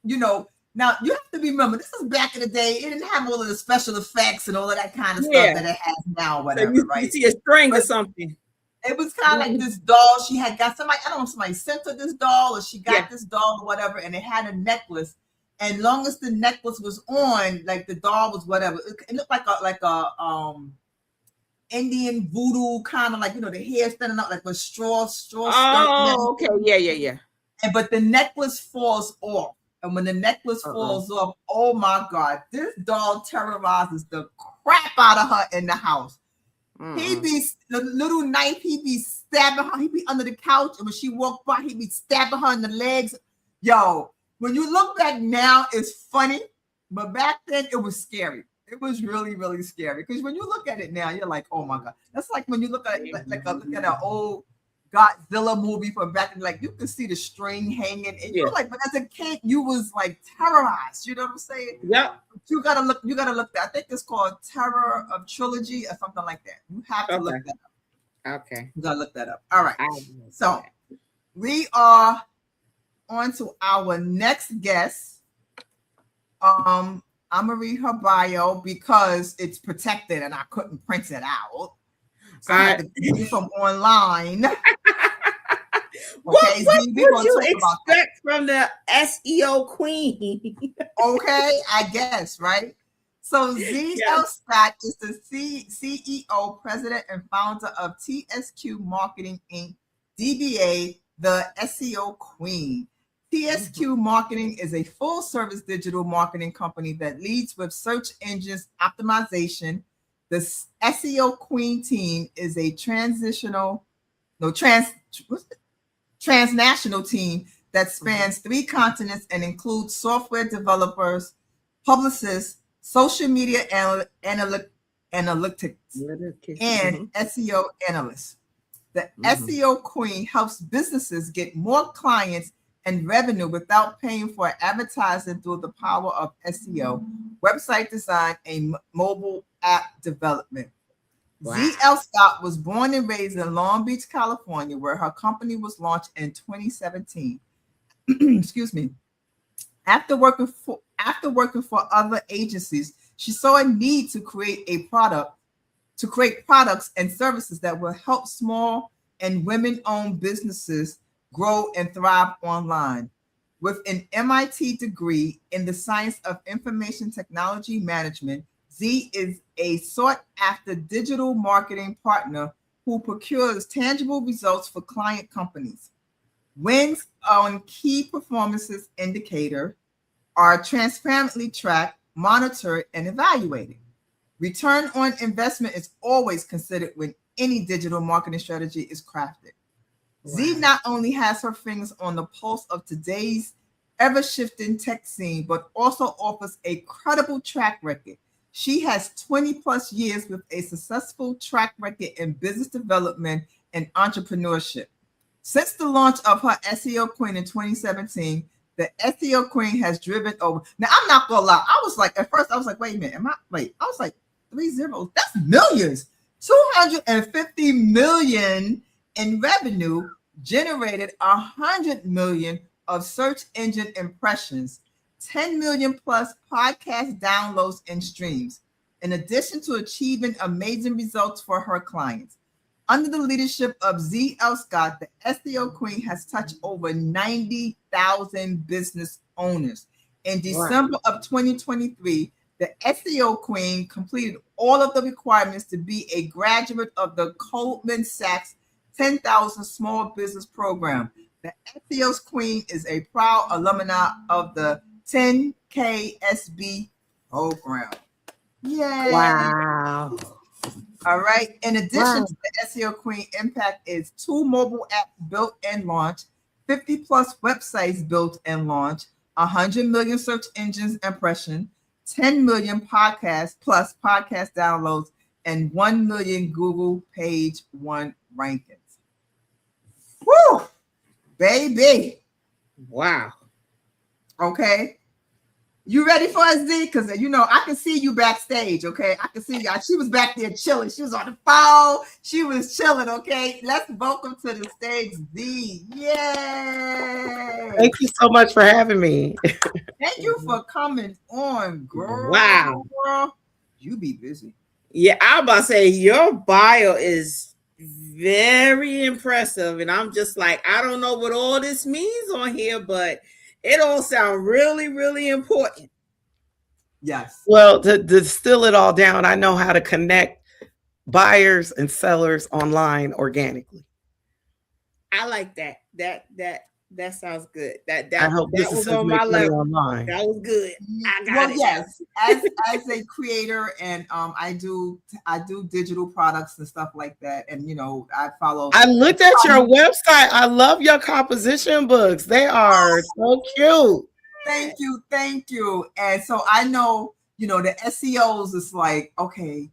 You know, now you have to remember this is back in the day. It didn't have all of the special effects and all of that kind of stuff that it has now. Whatever, so right? You see a string or something. It was kind of like this doll. She had got somebody. I don't know if somebody sent her this doll or she got this doll or whatever, and it had a necklace. And long as the necklace was on, like the doll was whatever. It looked like a Indian voodoo kind of like, you know, the hair standing out like a straw. Oh, okay, yeah. But the necklace falls off, and when the necklace falls off, oh my God, this doll terrorizes the crap out of her in the house. He'd be the little knife. He'd be stabbing her. He'd be under the couch, and when she walked by, he'd be stabbing her in the legs. Yo, when you look back now, it's funny, but back then it was scary. It was really, really scary because when you look at it now, you're like, oh my God. That's like when you look at look at an old Godzilla movie from back in, like you can see the string hanging, and you're like, but as a kid, you was like terrorized. You know what I'm saying? Yeah. You gotta look. I think it's called Terror of Trilogy or something like that. You have to look that up. Okay. You gotta look that up. All right. So we are on to our next guest. I'm gonna read her bio because it's protected and I couldn't print it out. So I had to get it from online. What would you expect from the SEO queen? Okay, I guess, right? So ZL Scott is the CEO, president, and founder of TSQ Marketing Inc., DBA, the SEO queen. TSQ Marketing is a full-service digital marketing company that leads with search engines optimization. The SEO Queen team is a transnational team that spans 3 continents and includes software developers, publicists, social media analytics, and SEO analysts. The SEO Queen helps businesses get more clients and revenue without paying for advertising through the power of SEO, website design, and mobile app development. Wow. ZL Scott was born and raised in Long Beach, California, where her company was launched in 2017. Excuse me. After working for other agencies, she saw a need to create products and services that will help small and women-owned businesses grow and thrive online. With an MIT degree in the science of information technology management, Z is a sought-after digital marketing partner who procures tangible results for client companies. Wins on key performances indicator are transparently tracked, monitored, and evaluated. Return on investment is always considered when any digital marketing strategy is crafted. Wow. Z not only has her fingers on the pulse of today's ever-shifting tech scene, but also offers a credible track record. She has 20 plus years with a successful track record in business development and entrepreneurship. Since the launch of her SEO Queen in 2017, the SEO Queen has driven over. Now, I'm not gonna lie. I was like, at first, I was like, wait a minute, I was like, 3 zeros, that's millions. 250 million in revenue generated 100 million of search engine impressions, 10 million plus podcast downloads and streams, in addition to achieving amazing results for her clients. Under the leadership of Z.L. Scott, the SEO Queen has touched over 90,000 business owners. In December of 2023, the SEO Queen completed all of the requirements to be a graduate of the Goldman Sachs 10,000 Small Business Program. The SEO's Queen is a proud alumna of the 10KSB program. Yay! Wow. All right. In addition to the SEO Queen impact is 2 mobile apps built and launched, 50 plus websites built and launched, 100 million search engines impression, 10 million podcasts plus podcast downloads, and 1 million Google page 1 rankings. Woo! Baby. Wow. Okay. You ready for us, Z? Because I can see you backstage, okay? I can see you. She was back there chilling. She was on the phone. She was chilling, okay? Let's welcome to the stage, Z. Yay! Thank you so much for having me. Thank you for coming on, girl. Wow. Girl. You be busy. Yeah, I'm about to say your bio is very impressive. And I'm just like, I don't know what all this means on here, but it all sounds really, really important. Yes. Well, to distill it all down, I know how to connect buyers and sellers online organically. I like that. That sounds good. That I hope that was on my level. Online. That was good. I got it. Yes, as a creator, and I do digital products and stuff like that, and I follow. I looked at your website. I love your composition books. They are so cute. Thank you. And so I know, the SEOs is like, okay,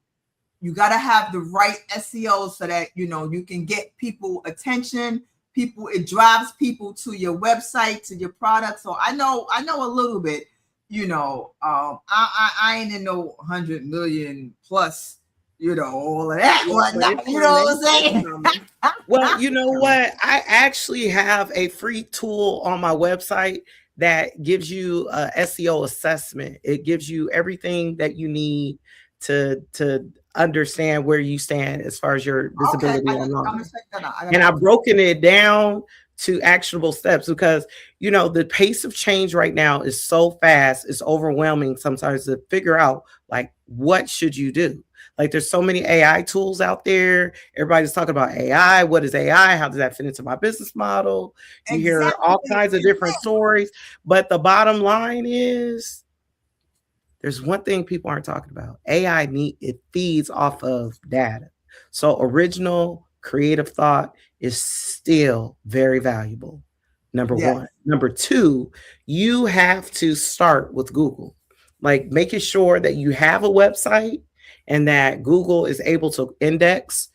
you got to have the right SEO so that you can get people attention. It drives people to your website, to your product. So I know a little bit, I ain't in no 100 million plus, all of that. You know what I'm saying? Well, you know what? I actually have a free tool on my website that gives you a SEO assessment. It gives you everything that you need to understand where you stand as far as your visibility online. And I've broken it down to actionable steps because, the pace of change right now is so fast. It's overwhelming sometimes to figure out, like, what should you do? Like, there's so many AI tools out there. Everybody's talking about AI. What is AI? How does that fit into my business model? You hear all kinds of different stories. But the bottom line is, there's one thing people aren't talking about. AI it feeds off of data. So original creative thought is still very valuable. Number one. Number two, you have to start with Google. Like making sure that you have a website and that Google is able to index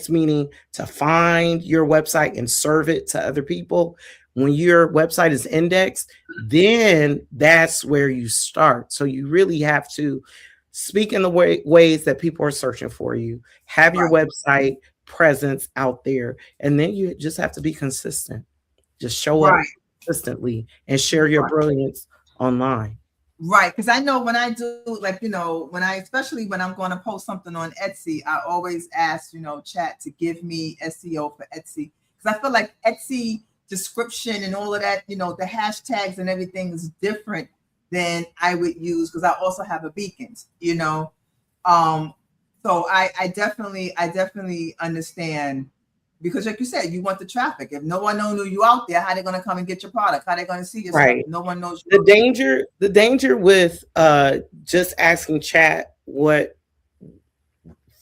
meaning to find your website and serve it to other people. When your website is indexed, then that's where you start. So you really have to speak in the ways that people are searching for you, have your website presence out there, and then you just have to be consistent. Just show up consistently and share your brilliance online. Right, because I know when I do, like, especially when I'm going to post something on Etsy, I always ask, chat to give me SEO for Etsy, because I feel like Etsy description and all of that, the hashtags and everything is different than I would use because I also have a beacons, so I definitely understand, because like you said, you want the traffic. If no one knows you out there, how they going to come and get your product? How they going to see your stuff? No one knows you. The danger with just asking chat what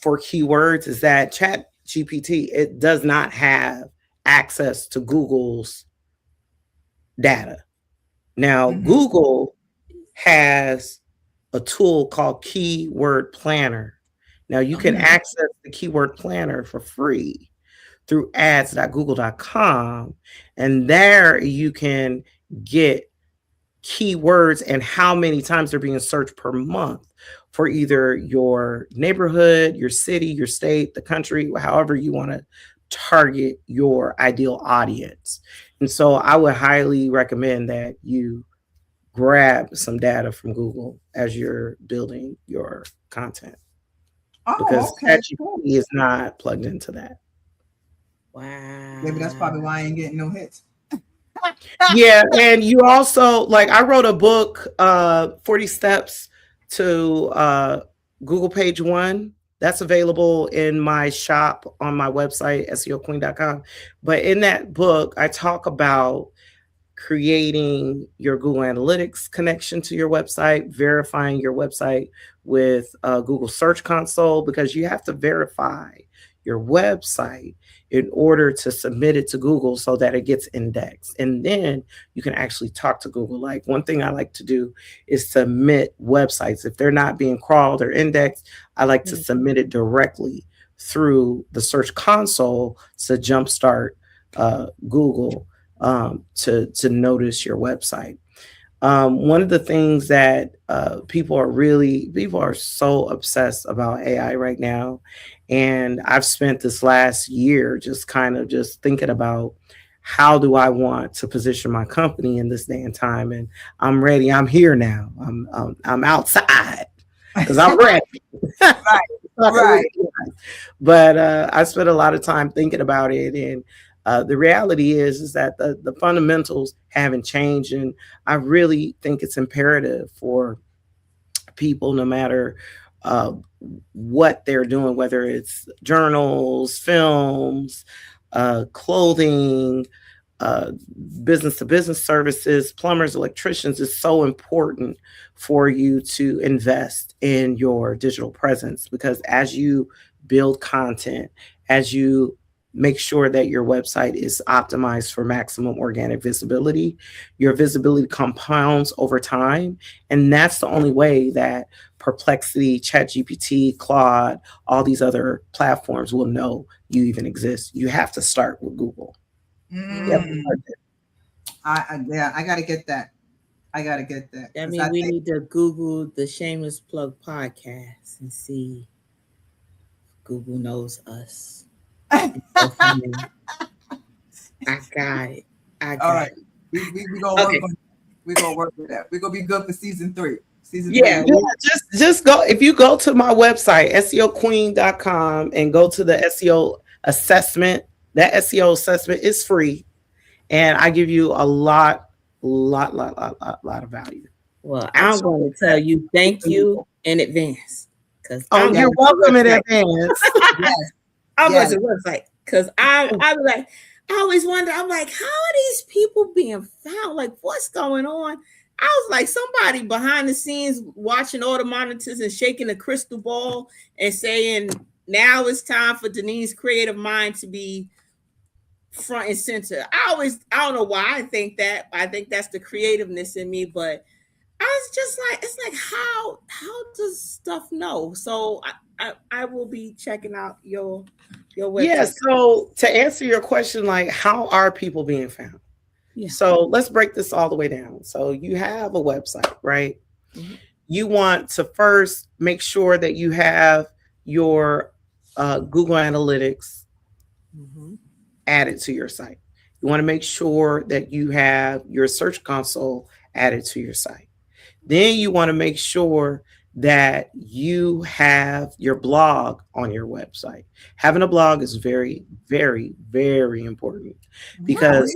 for keywords is that Chat GPT, it does not have access to Google's data. Now, Google has a tool called Keyword Planner. Now, you can access the Keyword Planner for free through ads.google.com, and there you can get keywords and how many times they're being searched per month for either your neighborhood, your city, your state, the country, however you want to target your ideal audience. And so I would highly recommend that you grab some data from Google as you're building your content, because Oh, okay, ChatGPT cool. is not plugged into that. Wow. Maybe that's probably why I ain't getting no hits. Yeah, and you also, like, I wrote a book, 40 Steps to Google Page One. That's available in my shop on my website, SEOqueen.com. But in that book, I talk about creating your Google Analytics connection to your website, verifying your website with Google Search Console, because you have to verify your website in order to submit it to Google so that it gets indexed. And then you can actually talk to Google. Like, one thing I like to do is submit websites. If they're not being crawled or indexed, I like to submit it directly through the Search Console to jumpstart Google to notice your website. One of the things that people are so obsessed about AI right now. And I've spent this last year just kind of just thinking about, how do I want to position my company in this day and time? And I'm ready. I'm here now. I'm outside because I'm ready. Right. But I spent a lot of time thinking about it, and the reality is that the fundamentals haven't changed, and I really think it's imperative for people, no matter what they're doing, whether it's journals, films, clothing, business to business services, plumbers, electricians, is so important for you to invest in your digital presence, because as you build content, as you make sure that your website is optimized for maximum organic visibility, your visibility compounds over time. And that's the only way that Perplexity, ChatGPT, Claude, all these other platforms will know you even exist. You have to start with Google. I gotta get that. That means we need to Google the Shameless Plug podcast and see if Google knows us. I got it. All right. We gonna work with that. We're gonna be good for season 3. Yeah, just go. If you go to my website, SEOqueen.com, and go to the SEO assessment, that SEO assessment is free, and I give you a lot of value. Well, I'm going to tell you thank you in advance, because you're welcome in advance. I'm going to the website, because I was like, I always wonder, I'm like, how are these people being found? Like, what's going on? I was like, somebody behind the scenes watching all the monitors and shaking the crystal ball and saying, now it's time for Denise's creative mind to be front and center. I don't know why I think that. I think that's the creativeness in me, but I was just like, it's like, how does stuff know? So I will be checking out your website. Yeah, so to answer your question, like, how are people being found? Yeah. So let's break this all the way down. So you have a website, right? Mm-hmm. You want to first make sure that you have your Google Analytics added to your site. You want to make sure that you have your Search Console added to your site. Then you want to make sure that you have your blog on your website. Having a blog is very, very, very important, because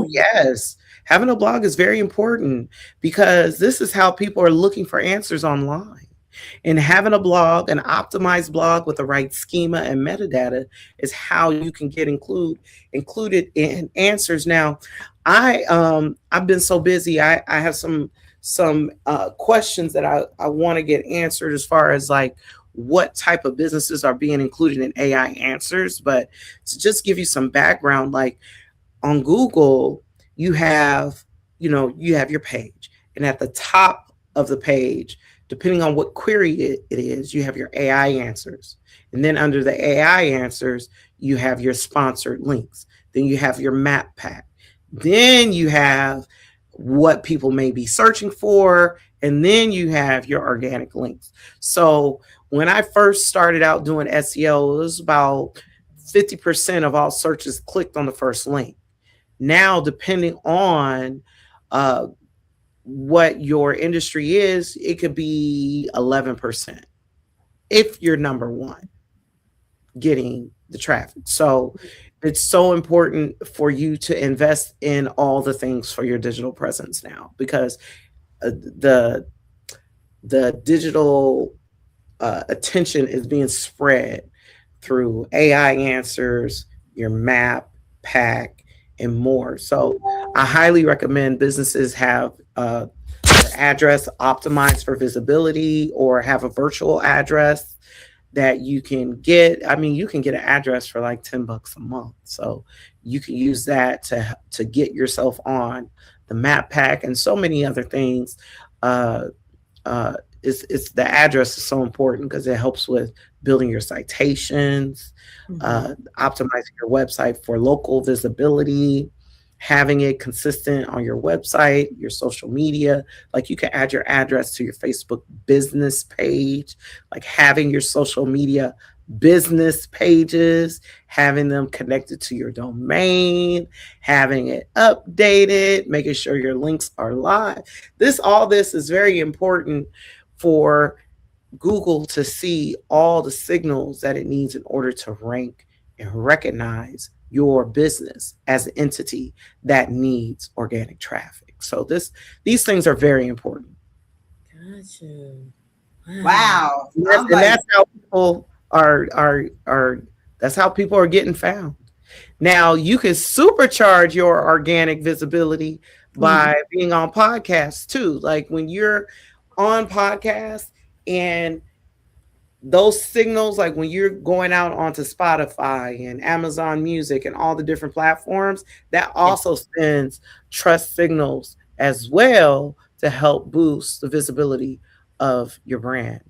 yes, having a blog is very important, because this is how people are looking for answers online. And having a blog, an optimized blog with the right schema and metadata, is how you can get included in answers. Now, I've been so busy. I have some questions that I want to get answered, as far as like what type of businesses are being included in AI answers. But to just give you some background, like on Google, you have your page, and at the top of the page, depending on what query it is, you have your AI answers. And then under the AI answers, you have your sponsored links. Then you have your map pack. Then you have what people may be searching for. And then you have your organic links. So when I first started out doing SEO, it was about 50% of all searches clicked on the first link. Now, depending on uh, what your industry is, it could be 11% if you're number one getting the traffic. So it's so important for you to invest in all the things for your digital presence now, because the digital attention is being spread through AI answers, your map, pack, and more. So I highly recommend businesses have their address optimized for visibility, or have a virtual address that you can get. I mean, you can get an address for like $10 a month. So you can use that to get yourself on the map pack and so many other things. Uh, it's the address is so important because it helps with building your citations, optimizing your website for local visibility, having it consistent on your website, your social media. Like you can add your address to your Facebook business page, like having your social media business pages, having them connected to your domain, having it updated, making sure your links are live. All this is very important for Google to see all the signals that it needs in order to rank and recognize your business as an entity that needs organic traffic. So these things are very important. Gotcha. Wow. And that's how people that's how people are getting found. Now you can supercharge your organic visibility by being on podcasts too. Like when you're on podcasts and those signals, like when you're going out onto Spotify and Amazon Music and all the different platforms, that also sends trust signals as well to help boost the visibility of your brand.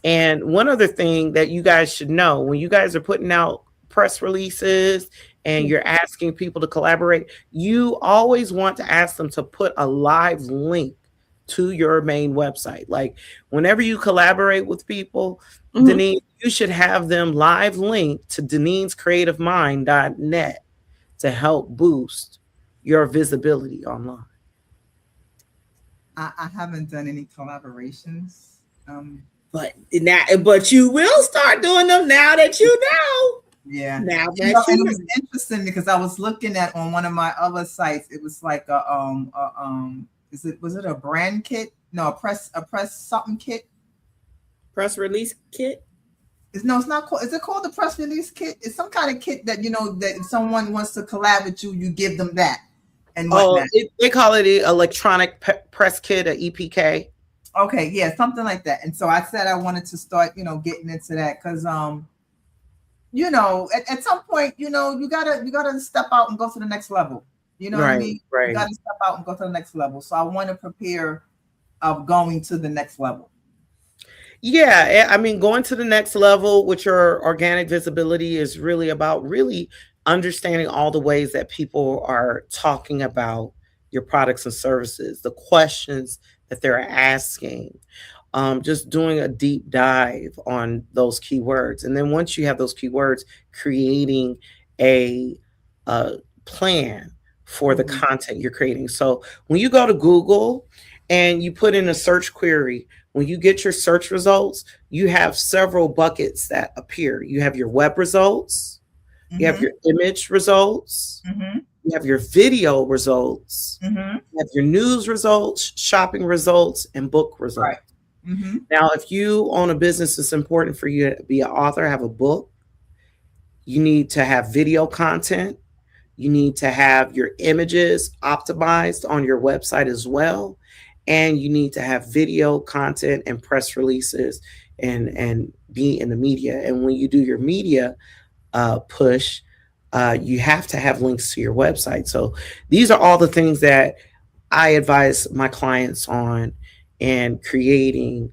And one other thing that you guys should know, when you guys are putting out press releases and you're asking people to collaborate, you always want to ask them to put a live link to your main website. Like whenever you collaborate with people, Denise, you should have them live link to DeniseCreativeMind.net to help boost your visibility online. I haven't done any collaborations. But you will start doing them now that you know. Yeah. Now that and it was interesting because I was looking at on one of my other sites. It was like was it a brand kit? No, a press something kit. Press release kit? It's not called. Is it called the press release kit? It's some kind of kit that that if someone wants to collab with you, you give them that. And they call it an electronic press kit, a EPK. Okay, yeah, something like that. And so I said I wanted to start, getting into that because at some point, you gotta step out and go to the next level. You know what I mean? Right. You gotta step out and go to the next level. So I want to prepare of going to the next level. Yeah, I mean, going to the next level with your organic visibility is really about understanding all the ways that people are talking about your products and services, the questions that they're asking, just doing a deep dive on those keywords. And then once you have those keywords, creating a plan for the content you're creating. So when you go to Google and you put in a search query, when you get your search results, you have several buckets that appear. You have your web results, you have your image results, you have your video results, you have your news results, shopping results, and book results. Right. Now, if you own a business, it's important for you to be an author, have a book. You need to have video content. You need to have your images optimized on your website as well. And you need to have video content and press releases and be in the media. And when you do your media push, you have to have links to your website. So these are all the things that I advise my clients on in creating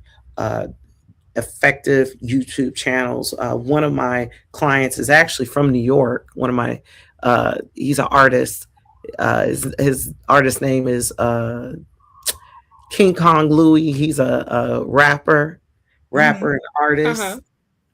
effective YouTube channels. One of my clients is actually from New York. One of my, he's an artist. His artist name is King Kong Louie. He's a rapper and artist,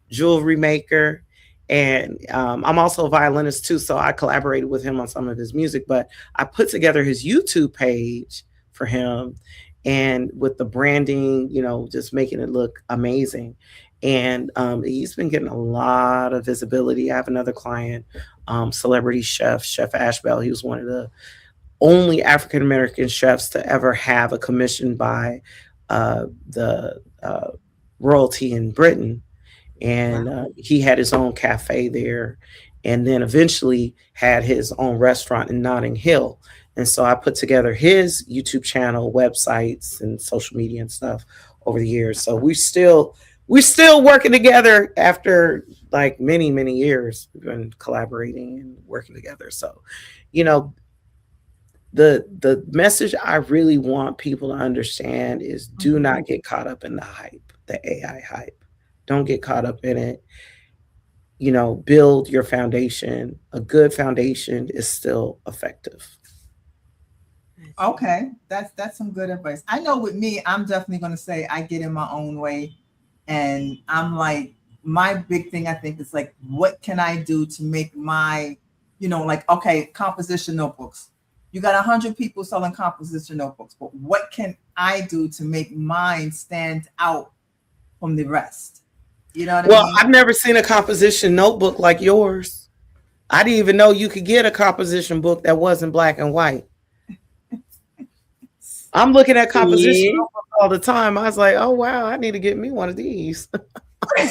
jewelry maker. And I'm also a violinist too, so I collaborated with him on some of his music. But I put together his YouTube page for him, and with the branding, just making it look amazing. And he's been getting a lot of visibility. I have another client, celebrity Chef Ashbell. He was one of the only African American chefs to ever have a commission by the royalty in Britain. And he had his own cafe there, and then eventually had his own restaurant in Notting Hill. And so I put together his YouTube channel, websites, and social media and stuff over the years. So we're still working together after like many, many years. We've been collaborating and working together. So, the message I really want people to understand is, do not get caught up in the hype, the AI hype. Don't get caught up in it. Build your foundation. A good foundation is still effective. Okay, that's some good advice. I know with me, I'm definitely going to say I get in my own way, and I'm like, my big thing I think is like, what can I do to make my, okay, composition notebooks. You got 100 people selling composition notebooks, but what can I do to make mine stand out from the rest? You know what I mean? Well, I've never seen a composition notebook like yours. I didn't even know you could get a composition book that wasn't black and white. I'm looking at composition notebooks all the time. I was like, oh, wow, I need to get me one of these. I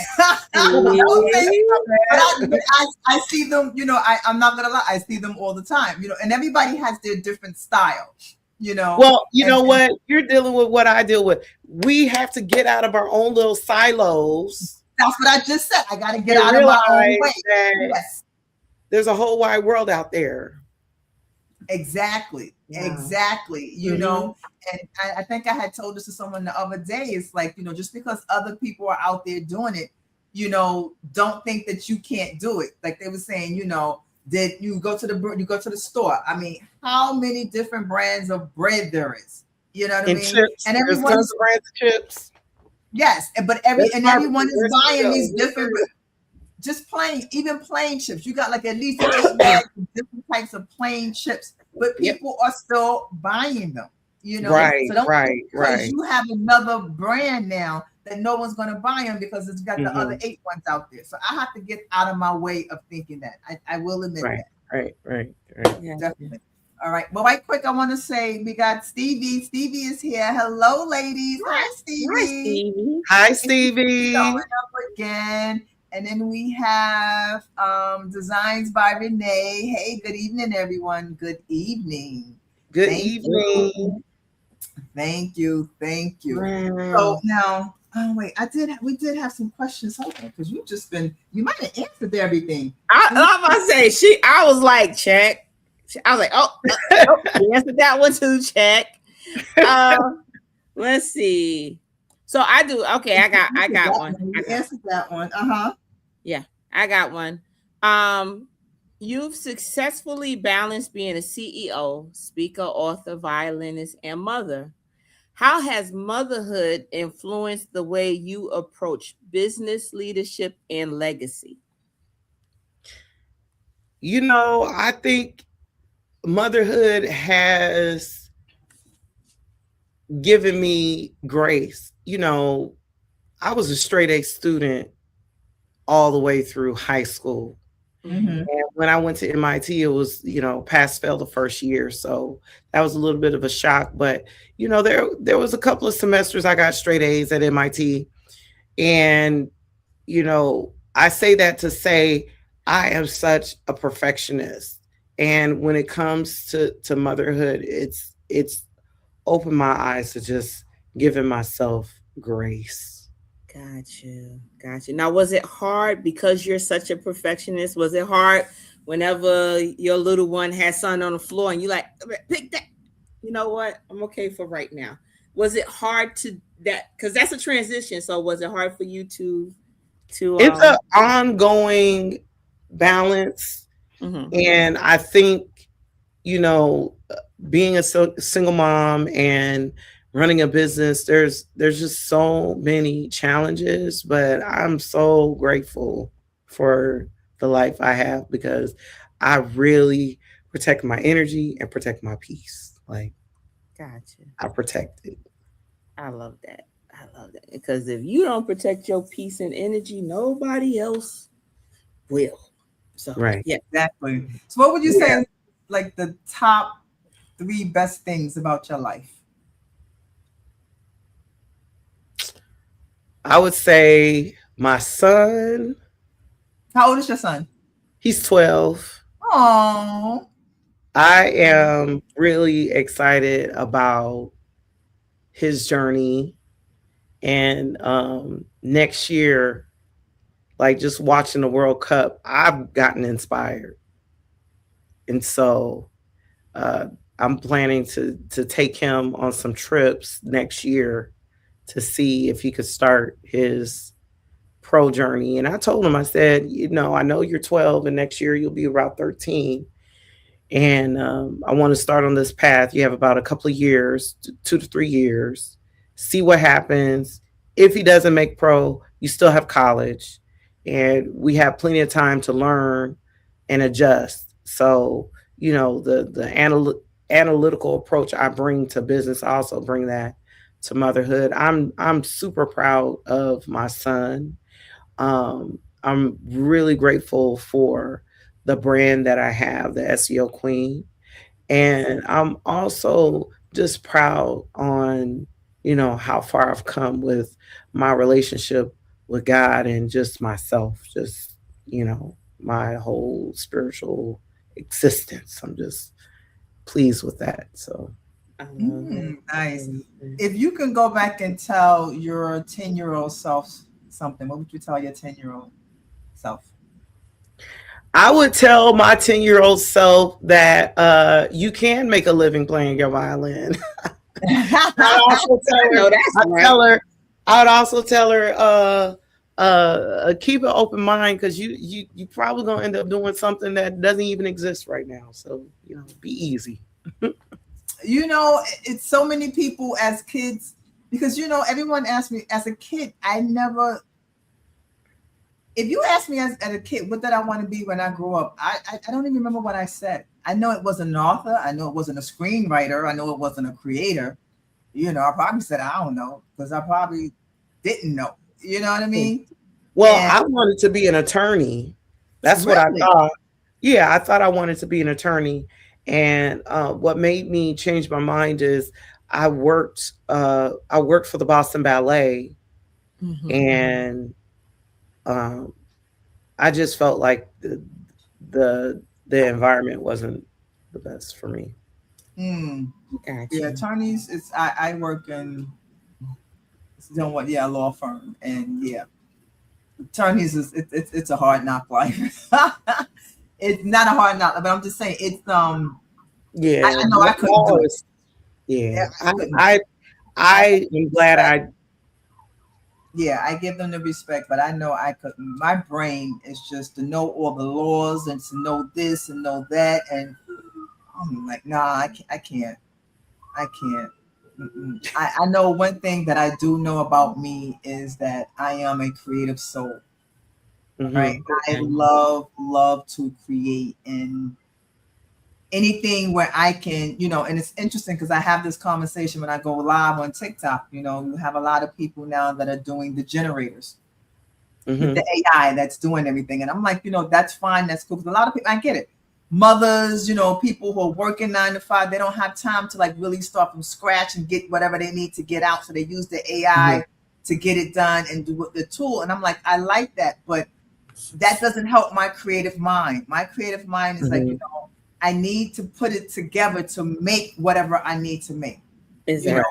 see them, I'm not gonna lie, I see them all the time, and everybody has their different style, Well, what? You're dealing with what I deal with. We have to get out of our own little silos. That's what I just said. I got to get out of my own way. Yes. There's a whole wide world out there. Exactly. Yeah. Exactly. And I think I had told this to someone the other day. It's like, just because other people are out there doing it, don't think that you can't do it. Like they were saying, that you go to the store. I mean, how many different brands of bread there is? You know what I mean? Chips. And everyone's brands of chips. Yes, but everyone is buying these different, just plain chips. You got like at least 8 bags of different types of plain chips, but people are still buying them. Right, so don't right. You have another brand now that no one's going to buy them because it's got the other 8 ones out there. So I have to get out of my way of thinking that. I will admit that. Right. Yeah, definitely. All right. Well, right quick, I want to say we got Stevie. Stevie is here. Hello, ladies. Hi, Stevie. Hi, Stevie. Showing up again. And then we have Designs by Renee. Hey, good evening, everyone. Good evening. Good evening. Thank you. So now, we did have some questions. Hold on, because you might have answered everything. I'm about to say, I was like, check. I was like, you answered that one too, check. Let's see. So I do. Okay, I got one. You answered that one. Yeah, I got one. You've successfully balanced being a CEO, speaker, author, violinist, and mother. How has motherhood influenced the way you approach business, leadership, and legacy? I think motherhood has given me grace. I was a straight A student all the way through high school. Mm-hmm. And when I went to MIT, it was, pass fail the first year. So that was a little bit of a shock. But, there was a couple of semesters I got straight A's at MIT. And, I say that to say I am such a perfectionist. And when it comes to motherhood, it's opened my eyes to just giving myself grace. Got you. Now, was it hard because you're such a perfectionist? Was it hard whenever your little one had something on the floor and you like, pick that? You know what? I'm okay for right now. Was it hard because that's a transition. So was it hard for you to it's an ongoing balance. Mm-hmm. And I think, being a single mom and running a business, there's just so many challenges, but I'm so grateful for the life I have because I really protect my energy and protect my peace. Like Gotcha. I protect it. I love that. I love that. Because if you don't protect your peace and energy, nobody else will. So Right. yeah. Exactly. So, what would you say Yeah. is like the top three best things about your life? I would say my son, How old is your son? he's 12. Oh, I am really excited about his journey. And next year, like just watching the World Cup, I've gotten inspired. And so uh, I'm planning to take him on some trips next year to see if he could start his pro journey. And I told him, I said, I know you're 12 and next year you'll be about 13. And I want to start on this path. You have about a couple of years, 2 to 3 years, see what happens. If he doesn't make pro, you still have college, and we have plenty of time to learn and adjust. So, the analytical approach I bring to business, I also bring that to motherhood. I'm super proud of my son. I'm really grateful for the brand that I have, the SEO Queen. And I'm also just proud on, how far I've come with my relationship with God and just myself, just, my whole spiritual existence. I'm just pleased with that. So, I love it. nice. If you can go back and tell your 10-year-old self something, what would you tell your 10-year-old self? I would tell my 10-year-old self that you can make a living playing your violin. I'd also tell her, No, that's I'd right. tell her, I would also tell her, keep an open mind because you probably gonna end up doing something that doesn't even exist right now. So be easy. It's so many people as kids because everyone asked me as a kid. If you ask me as a kid, what did I want to be when I grew up? I don't even remember what I said. I know it wasn't an author. I know it wasn't a screenwriter. I know it wasn't a creator. I probably said, I don't know, because I probably didn't know. You know what I mean? Well, And I wanted to be an attorney. That's what I really, thought. Yeah, I thought I wanted to be an attorney. And what made me change my mind is I worked for the Boston Ballet, Mhm. and um, I just felt like the environment wasn't the best for me. yeah, Gotcha. attorneys, I work in doing what, yeah, law firm. And yeah, attorneys it's a hard knock life. It's not a hard knock, but I'm just saying Yeah, I know I couldn't do it. Yeah, yeah. I couldn't. I am glad I. Yeah, I give them the respect, but I know I couldn't. My brain is just to know all the laws and to know this and know that, and I'm like, nah, I can't. I know one thing that I do know about me is that I am a creative soul, right? Mhm. I Okay. love to create, and anything where I can, and it's interesting because I have this conversation when I go live on TikTok. You have a lot of people now that are doing the generators with the Mhm. AI that's doing everything. And I'm like, that's fine, that's cool. Because a lot of people, I get it. Mothers, people who are working 9 to 5, they don't have time to like really start from scratch and get whatever they need to get out. So they use the Mhm. AI to get it done and do the tool. And I'm like, I like that, but that doesn't help my creative mind. My creative mind is like, Mhm. I need to put it together to make whatever I need to make. You know, Right.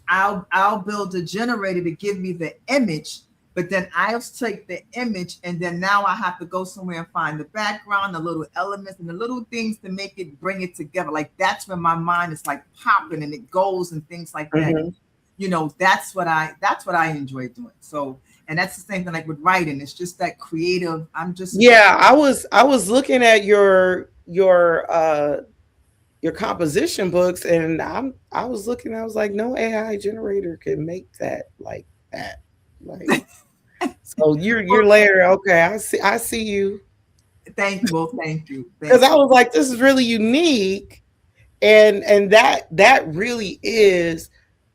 Exactly. I'll build a generator to give me the image, but then I'll take the image and then now I have to go somewhere and find the background, the little elements and the little things to make it bring it together. Like that's when my mind is like popping and it goes and things like that. Mhm. That's what I enjoy doing. So, and that's the same thing like with writing. It's just that creative. Yeah, I was looking at your composition books, and I was looking. I was like, no AI generator can make that like that. Like, so you're layer. Okay, I see you. Thank you. Well, thank you. Because I was like, this is really unique, and that really is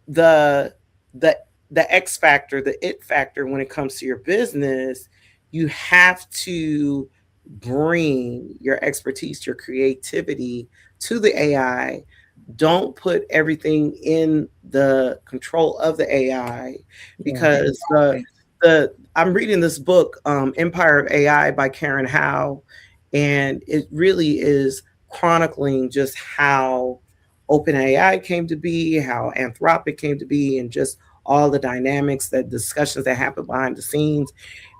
the the the X factor, the it factor when it comes to your business. You have to bring your expertise, your creativity to the AI. Don't put everything in the control of the AI, because the I'm reading this book, Empire of AI by Karen Howe, and it really is chronicling just how OpenAI came to be, how Anthropic came to be, and just all the dynamics, that discussions that happen behind the scenes.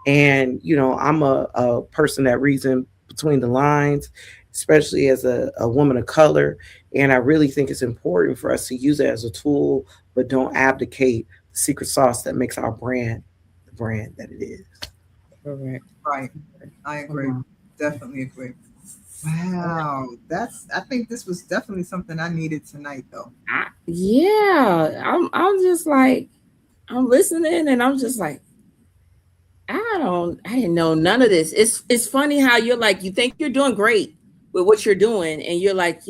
And, I'm a person that reads in between the lines, especially as a woman of color. And I really think it's important for us to use it as a tool, but don't abdicate the secret sauce that makes our brand the brand that it is. Correct. Right. I agree. Definitely agree. Wow. I think this was definitely something I needed tonight, though. I'm just like, I'm listening and I'm just like, I didn't know none of this. It's funny how you're like, you think you're doing great with what you're doing, and you're like,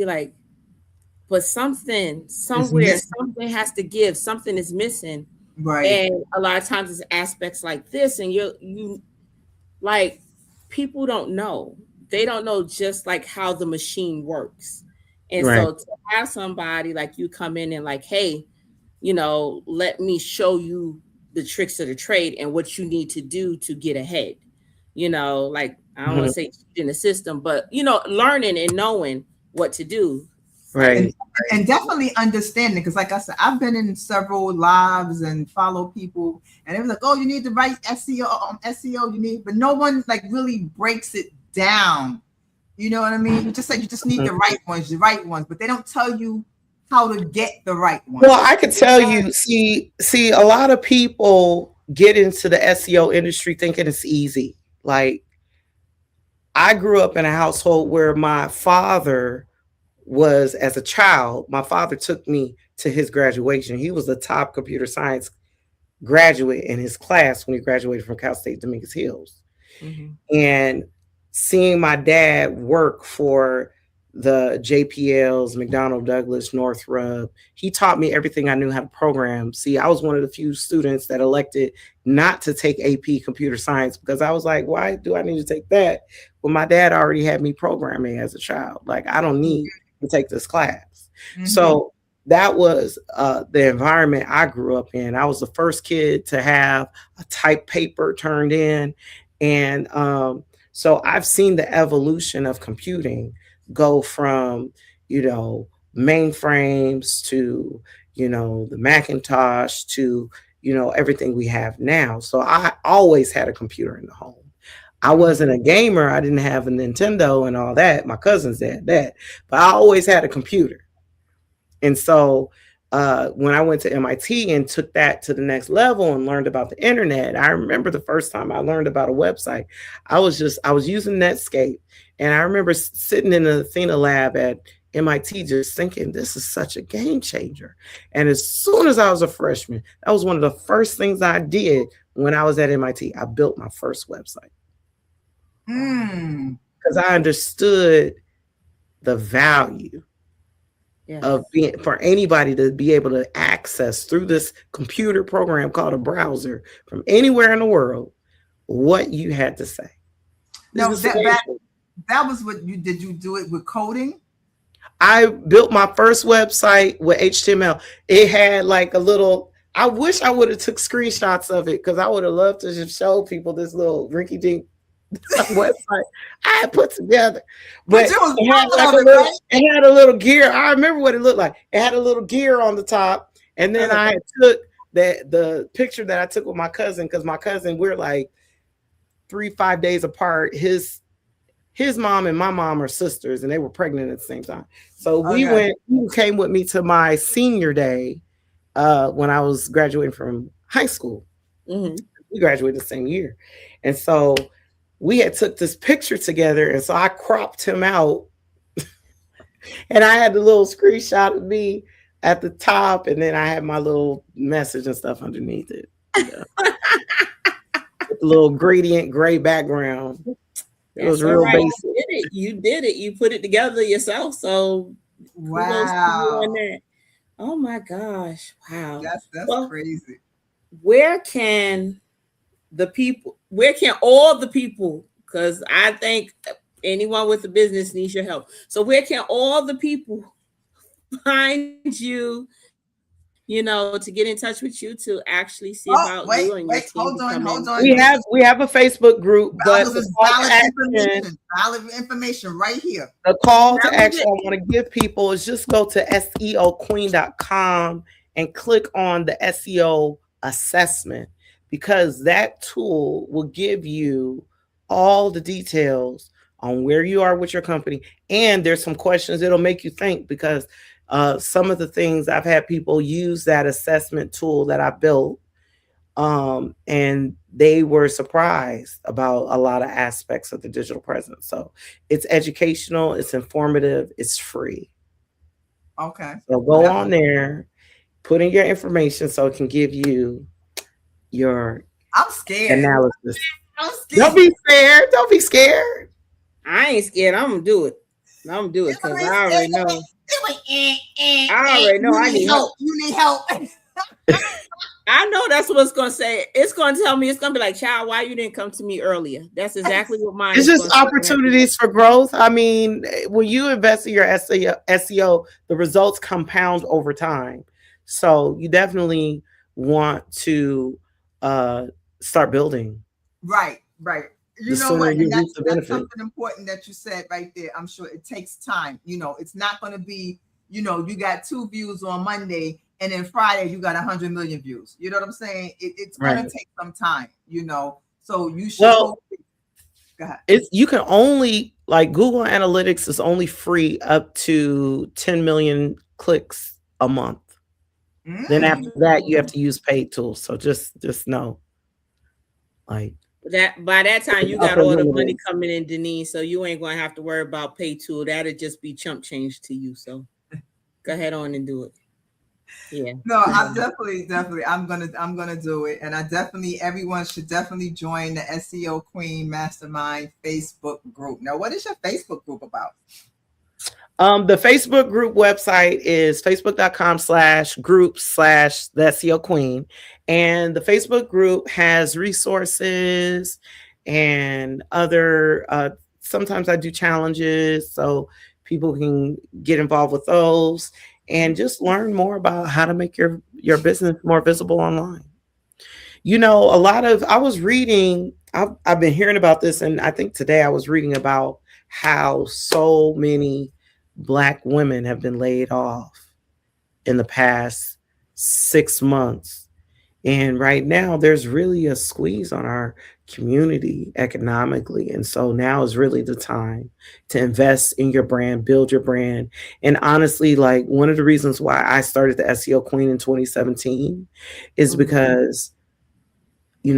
but something somewhere, something has to give, something is missing. Right. And a lot of times it's aspects like this, and you like, people don't know. They don't know just like how the machine works. And so to have somebody like you come in and like, hey, let me show you the tricks of the trade and what you need to do to get ahead. Like, I don't want to say in the system, but learning and knowing what to do. Right. And definitely understanding, because like I said, I've been in several lives and follow people, and it was like, oh, you need to write SEO, you need, but no one like really breaks it down. You know what I mean? You just said you just need the right ones, but they don't tell you how to get the right ones. Well, I could tell you, see, a lot of people get into the SEO industry thinking it's easy. Like, I grew up in a household where my father was, as a child, my father took me to his graduation. He was the top computer science graduate in his class when he graduated from Cal State Dominguez Hills. Mm-hmm. And seeing my dad work for the JPLs, McDonnell Douglas, Northrop, he taught me everything I knew how to program. See, I was one of the few students that elected not to take AP computer science, because I was like, why do I need to take that? Well, my dad already had me programming as a child. Like, I don't need to take this class. Mm-hmm. So that was the environment I grew up in. I was the first kid to have a typed paper turned in. And so I've seen the evolution of computing go from, mainframes to, the Macintosh to, everything we have now. So I always had a computer in the home. I wasn't a gamer. I didn't have a Nintendo and all that. My cousins had that, but I always had a computer. And so when I went to MIT and took that to the next level and learned about the internet, I remember the first time I learned about a website, I was using Netscape. And I remember sitting in the Athena lab at MIT just thinking, this is such a game changer. And as soon as I was a freshman, that was one of the first things I did when I was at MIT. I built my first website. Because I understood the value of being, for anybody to be able to access through this computer program called a browser from anywhere in the world what you had to say. No, that was what you did. You do it with coding? I built my first website with HTML. It had like a little, I wish I would have took screenshots of it, because I would have loved to just show people this little rinky dink website I had put together. But it had a little gear. I remember what it looked like. It had a little gear on the top. And then I took the picture that I took with my cousin, because my cousin, we're like 3-5 days apart. His mom and my mom are sisters, and they were pregnant at the same time. So he came with me to my senior day when I was graduating from high school. Mm-hmm. We graduated the same year. And so we had took this picture together, and so I cropped him out and I had the little screenshot of me at the top, and then I had my little message and stuff underneath it. With the little gradient gray background. It was That's all real right. basic. You did it. You did it. You put it together yourself. So kudos to you on Wow. that. Oh my gosh. Wow. That's Well, crazy. where can where can all the people, because I think anyone with a business needs your help. So where can all the people find you, to get in touch with you to actually see Oh, about wait, you and your wait, team hold on, hold becoming on. We have a Facebook group, but Valid, the call to valid action, information. Valid information right here. the call to relevant? action I want to give people is just go to SEOqueen.com and click on the SEO assessment, because that tool will give you all the details on where you are with your company. And there's some questions it'll make you think, because some of the things I've had people use that assessment tool that I built, and they were surprised about a lot of aspects of the digital presence. So it's educational, it's informative, it's free. Okay. So go on there, put in your information so it can give you your I'm scared. analysis. I'm scared. Don't be scared. Don't be scared. I ain't scared. I'm gonna do it. I'm gonna do it because I already know. I already know I need help. You need help. I know that's what it's gonna say. It's gonna tell me, it's gonna be like, child, why you didn't come to me earlier? That's exactly what mine It's is. just opportunities for growth. I mean, when you invest in your SEO, the results compound over time. So you definitely want to start building. Right, right. You The know sooner what? you And reap the that's benefit. something important that you said right there. I'm sure it takes time. It's not going to be, you got 2 views on Monday and then Friday you got 100 million views. You know what I'm saying? It's going to take some time, So you should. Well, go ahead. You can only, like, Google Analytics is only free up to 10 million clicks a month. Then after that, you have to use paid tools. So just know, like, that by that time you got all the money coming in, Denise. So you ain't gonna have to worry about pay tool. That'll just be chump change to you. So go ahead on and do it. Yeah. No, I'm definitely. I'm gonna do it, and everyone should definitely join the SEO Queen Mastermind Facebook group. Now, what is your Facebook group about? The Facebook group website is facebook.com/group/the SEO Queen. And the Facebook group has resources and other, sometimes I do challenges so people can get involved with those and just learn more about how to make your business more visible online. I was reading, I've been hearing about this, and I think today I was reading about how so many Black women have been laid off in the past 6 months. And right now there's really a squeeze on our community economically. And so now is really the time to invest in your brand, build your brand. And honestly, like, one of the reasons why I started the SEO Queen in 2017 is because, I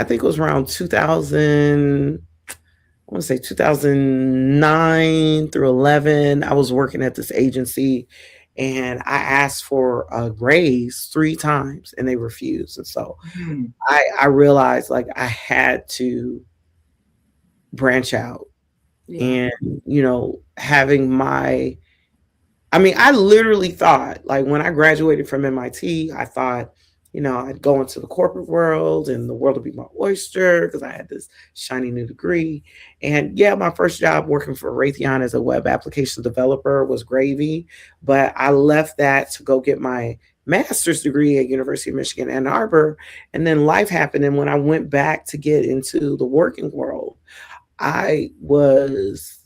think it was around 2000, I want to say 2009 through 11, I was working at this agency and I asked for a raise 3 times and they refused. And so I realized, like, I had to branch out. And, having I literally thought, like, when I graduated from MIT, I thought, I'd go into the corporate world and the world would be my oyster because I had this shiny new degree. And yeah, my first job working for Raytheon as a web application developer was gravy, but I left that to go get my master's degree at University of Michigan, Ann Arbor. And then life happened. And when I went back to get into the working world, I was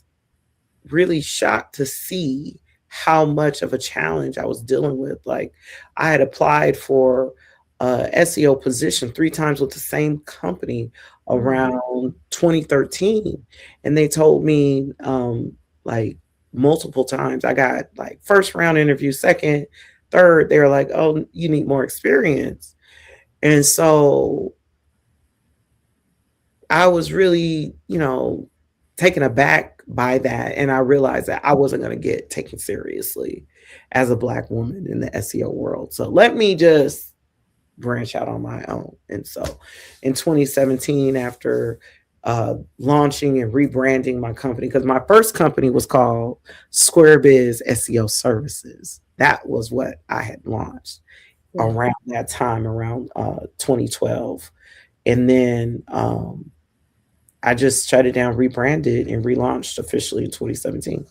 really shocked to see how much of a challenge I was dealing with. Like, I had applied for a SEO position 3 times with the same company around 2013. And they told me, like, multiple times, I got, like, first round interview, second, third, they were like, oh, you need more experience. And so I was really, taken aback by that. And I realized that I wasn't going to get taken seriously as a Black woman in the SEO world. So let me just branch out on my own. And so in 2017, after launching and rebranding my company, because my first company was called Square Biz SEO Services. That was what I had launched around that time, around 2012. And then I just shut it down, rebranded, and relaunched officially in 2017.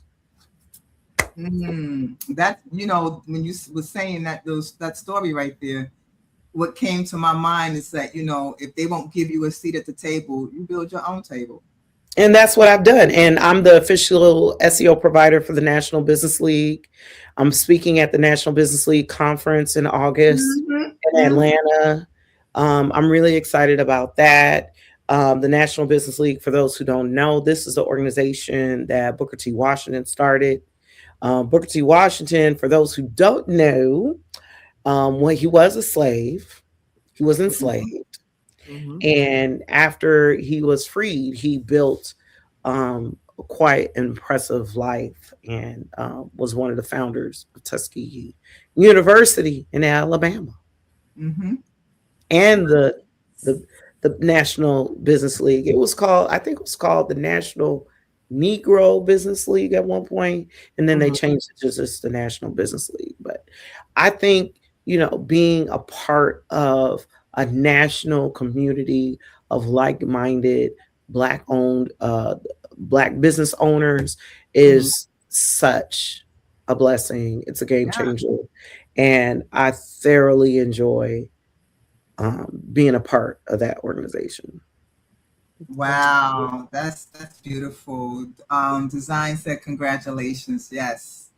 That, when you was saying that story right there, what came to my mind is that, if they won't give you a seat at the table, you build your own table. And that's what I've done. And I'm the official SEO provider for the National Business League. I'm speaking at the National Business League conference in August in Atlanta. I'm really excited about that. The National Business League, for those who don't know, this is an organization that Booker T. Washington started. Booker T. Washington, for those who don't know, he was a slave. He was enslaved. And after he was freed, he built quite an impressive life, and was one of the founders of Tuskegee University in Alabama. And the National Business League. I think it was called the National Negro Business League at one point, and then they changed it to just the National Business League. But I think, being a part of a national community of like-minded Black-owned Black business owners is such a blessing. It's a game changer, and I thoroughly enjoy being a part of that organization. Wow, that's beautiful. Design said congratulations. Yes.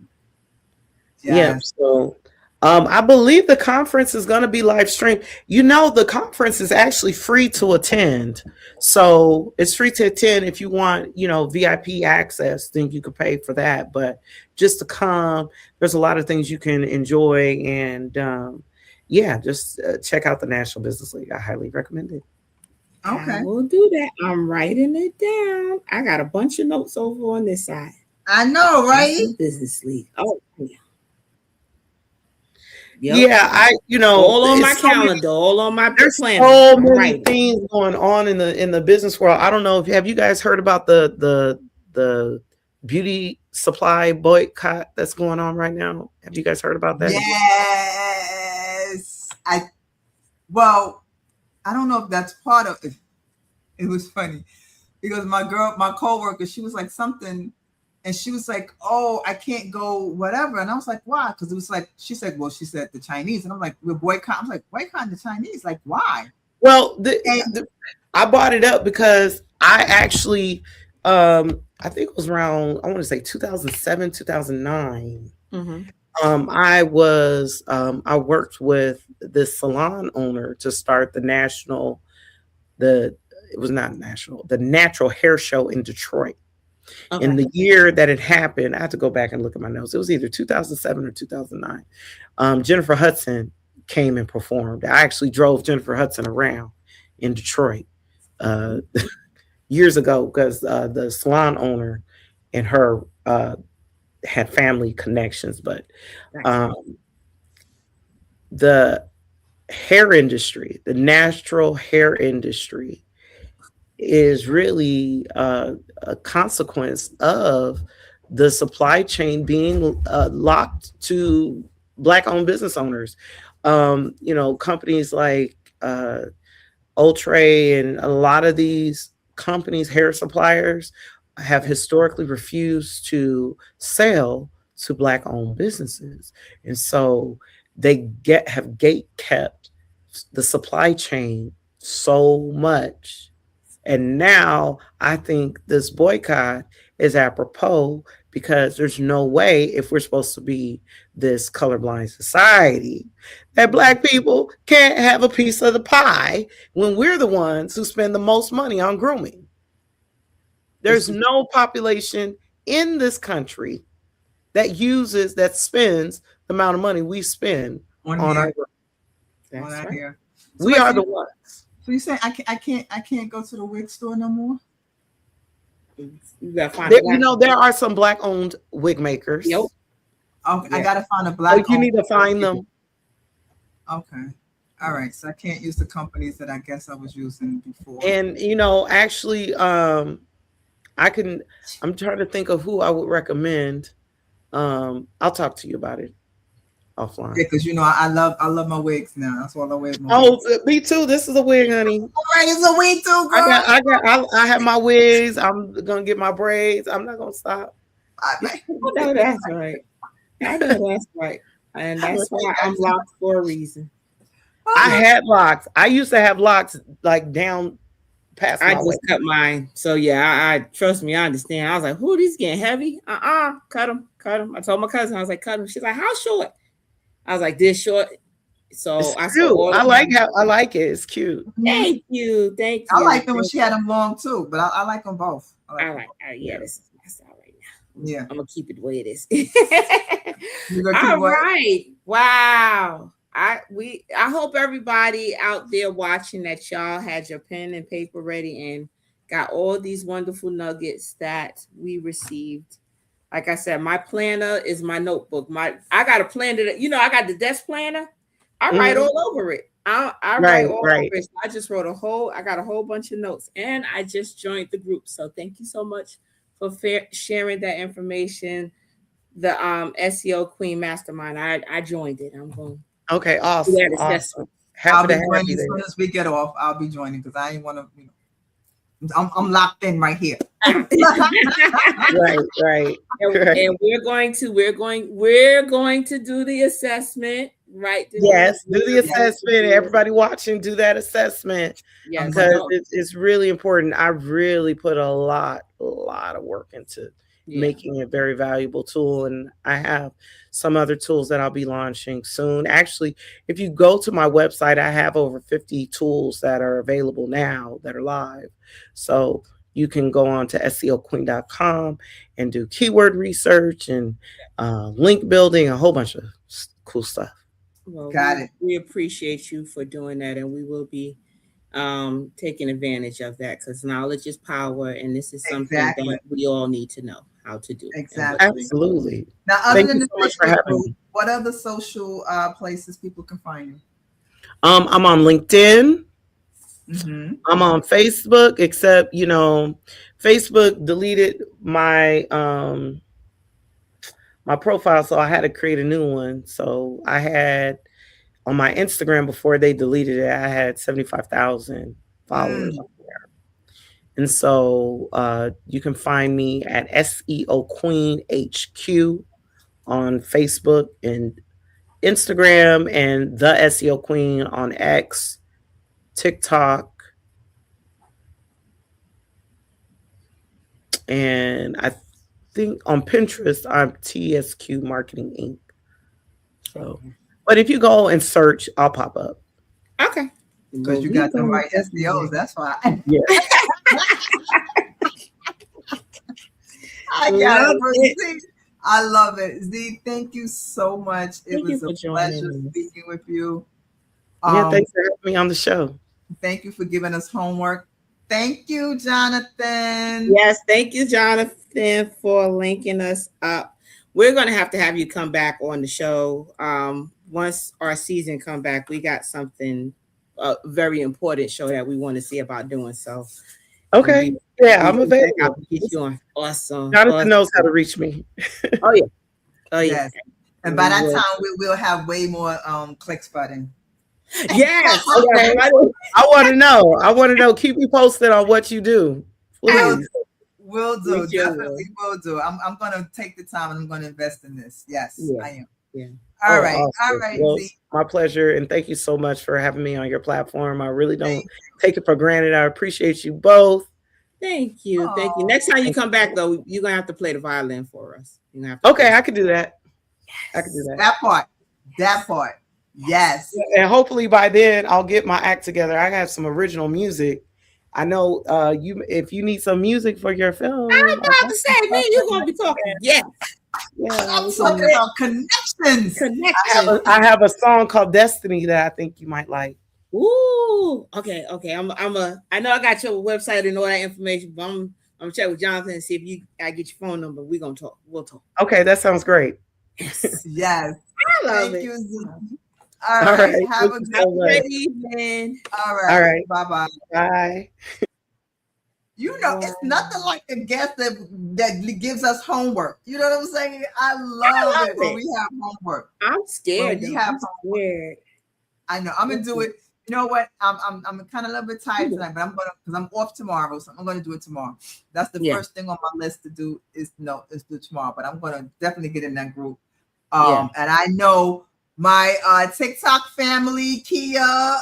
Yeah. So I believe the conference is going to be live streamed. The conference is actually free to attend. So it's free to attend. If you want, VIP access, then you could pay for that. But just to come, there's a lot of things you can enjoy. And just check out the National Business League. I highly recommend it. Okay. We'll do that. I'm writing it down. I got a bunch of notes over on this side. I know, right? National Business League. Oh, yeah. Yeah, all on my calendar, all on my there's planner. So many things going on in the business world. I don't know, have you guys heard about the beauty supply boycott that's going on right now? Have you guys heard about that? Yes. I don't know if that's part of it. It was funny because my coworker, she was like something. And she was like, "Oh, I can't go, whatever." And I was like, "Why?" Because it was like, she said the Chinese. And I'm like, "We're boycotting." I'm like, boycotting the Chinese? Like, why? Well, I brought it up because I actually, I think it was around, I want to say 2007, 2009. I worked with this salon owner to start the Natural Hair Show in Detroit. Okay. In the year that it happened, I have to go back and look at my notes. It was either 2007 or 2009. Jennifer Hudson came and performed. I actually drove Jennifer Hudson around in Detroit years ago because the salon owner and her had family connections. But the hair industry, the natural hair industry, is really a consequence of the supply chain being locked to Black-owned business owners. Companies like Ultra and a lot of these companies, hair suppliers, have historically refused to sell to Black-owned businesses. And so they have gate kept the supply chain so much. And now I think this boycott is apropos because there's no way, if we're supposed to be this colorblind society, that Black people can't have a piece of the pie when we're the ones who spend the most money on grooming. There's no population in this country that spends the amount of money we spend on our hair. We are the ones. So you say I can't go to the wig store no more? You gotta find there are some Black-owned wig makers. Yep. Okay, yeah. I gotta find a Black. You need to find them. Okay. All right, so I can't use the companies that I guess I was using before. And actually, I'm trying to think of who I would recommend. I'll talk to you about it offline. Yeah, because I love my wigs now. That's all I wear. Oh, me too. This is a wig, honey. All right, it's a wig too, girl. I have my wigs. I'm gonna get my braids. I'm not gonna stop. I know that's right. I know that's right. And that's why I'm locked for a reason. I had locks. I used to have locks like down past I my just waist. cut mine. So yeah, I trust me, I understand. I was like, "Who these getting heavy? Cut them. I told my cousin, I was like, cut them. She's like, how short? I was like, this short. So It's I cute. saw I like it. It's cute. Thank you. I like them when she had them long too, but I like them both. This is my style right now. Yeah, I'm gonna keep it the way it is. All right. Wow. I hope everybody out there watching that y'all had your pen and paper ready and got all these wonderful nuggets that we received. Like I said, my planner is my notebook. I got a planner that I got the desk planner. I write all over it. I write all over it. So I just wrote I got a whole bunch of notes, and I just joined the group. So thank you so much for sharing that information. The SEO Queen Mastermind. I joined it. I'm going. Okay, awesome. I'll be joining as soon as we get off. I'll be joining because I ain't want to. I'm locked in right here. right. And we're going to do the assessment, right? Yes, do the assessment. Everybody watching, do that assessment. Yes, because it's really important. I really put a lot of work into making it a very valuable tool, and I have some other tools that I'll be launching soon. Actually, if you go to my website, I have over 50 tools that are available now that are live. So you can go on to SEOqueen.com and do keyword research and link building, a whole bunch of cool stuff. Well, Got it. We appreciate you for doing that, and we will be taking advantage of that because knowledge is power, and this is something that we all need to know how to do. Exactly. Absolutely. Now, other than so much for having me. What other social places people can find you? I'm on LinkedIn. Mm-hmm. I'm on Facebook, except Facebook deleted my my profile, so I had to create a new one. So I had on my Instagram before they deleted it, I had 75,000 followers on there. And so you can find me at SEO Queen HQ on Facebook and Instagram, and the SEO Queen on X, TikTok, and I think on Pinterest I'm TSQ Marketing Inc. So, but if you go and search, I'll pop up. Okay, because you got the right SEOs. That's why. Yeah. I got it. I love it. Z, thank you so much. It was a pleasure speaking with you. Thanks for having me on the show. Thank you for giving us homework. Thank you, Jonathan. Yes, thank you, Jonathan, for linking us up. We're going to have you come back on the show. Once our season come back, we got something, a very important show that we want to see about doing. So, okay. I'm available. Get you on. Awesome. Jonathan knows how to reach me. Oh yeah. Yes. And by that time, we will have way more clicks button. Yes. Okay. I want to know. Keep me posted on what you do, please. Will do. Definitely will do. I'm going to take the time and I'm going to invest in this. Yes, I am. Yeah. All right. Awesome. All right. Well, my pleasure. And thank you so much for having me on your platform. I really don't take it for granted. I appreciate you both. Thank you. Aww. Thank you. Next time you come back, though, you're going to have to play the violin for us. Okay, I can do that. Yes. I can do that. That part. Yes. And hopefully by then I'll get my act together. I have some original music. I know if you need some music for your film. I'm about to say, man, you're going to be talking. Yes. Yeah, I'm talking about connections. I have a song called Destiny that I think you might like. Ooh, okay. I know I got your website and all that information, but I'm gonna check with Jonathan and see if I get your phone number. We'll talk. Okay, that sounds great. Yes. I love it. All All right. right. Have Thank a you good so much. Good evening. All All right. right. Bye-bye. Bye. You know, it's nothing like a guest that gives us homework. You know what I'm saying? I love it when it. we have homework. I'm scared. When we Though. have I'm homework. scared. I know. I'm gonna do it. You know what? I'm kind of a little bit tired tonight, but I'm gonna because I'm off tomorrow, so I'm gonna do it tomorrow. That's the first thing on my list to do is do tomorrow. But I'm gonna definitely get in that group. And I know my TikTok family, Kia,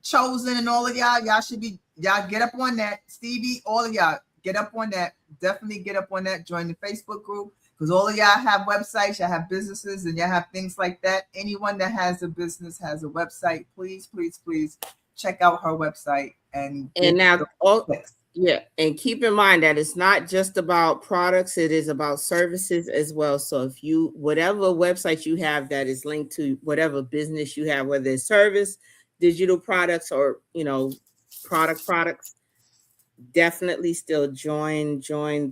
Chosen, and all of y'all should be y'all get up on that. Stevie, all of y'all get up on that. Definitely get up on that. Join the Facebook group. Because all of y'all have websites, y'all have businesses, and y'all have things like that. Anyone that has a business has a website. Please, please, please check out her website and now, and keep in mind that it's not just about products; it is about services as well. So, if you whatever website you have that is linked to whatever business you have, whether it's service, digital products, or products, definitely still join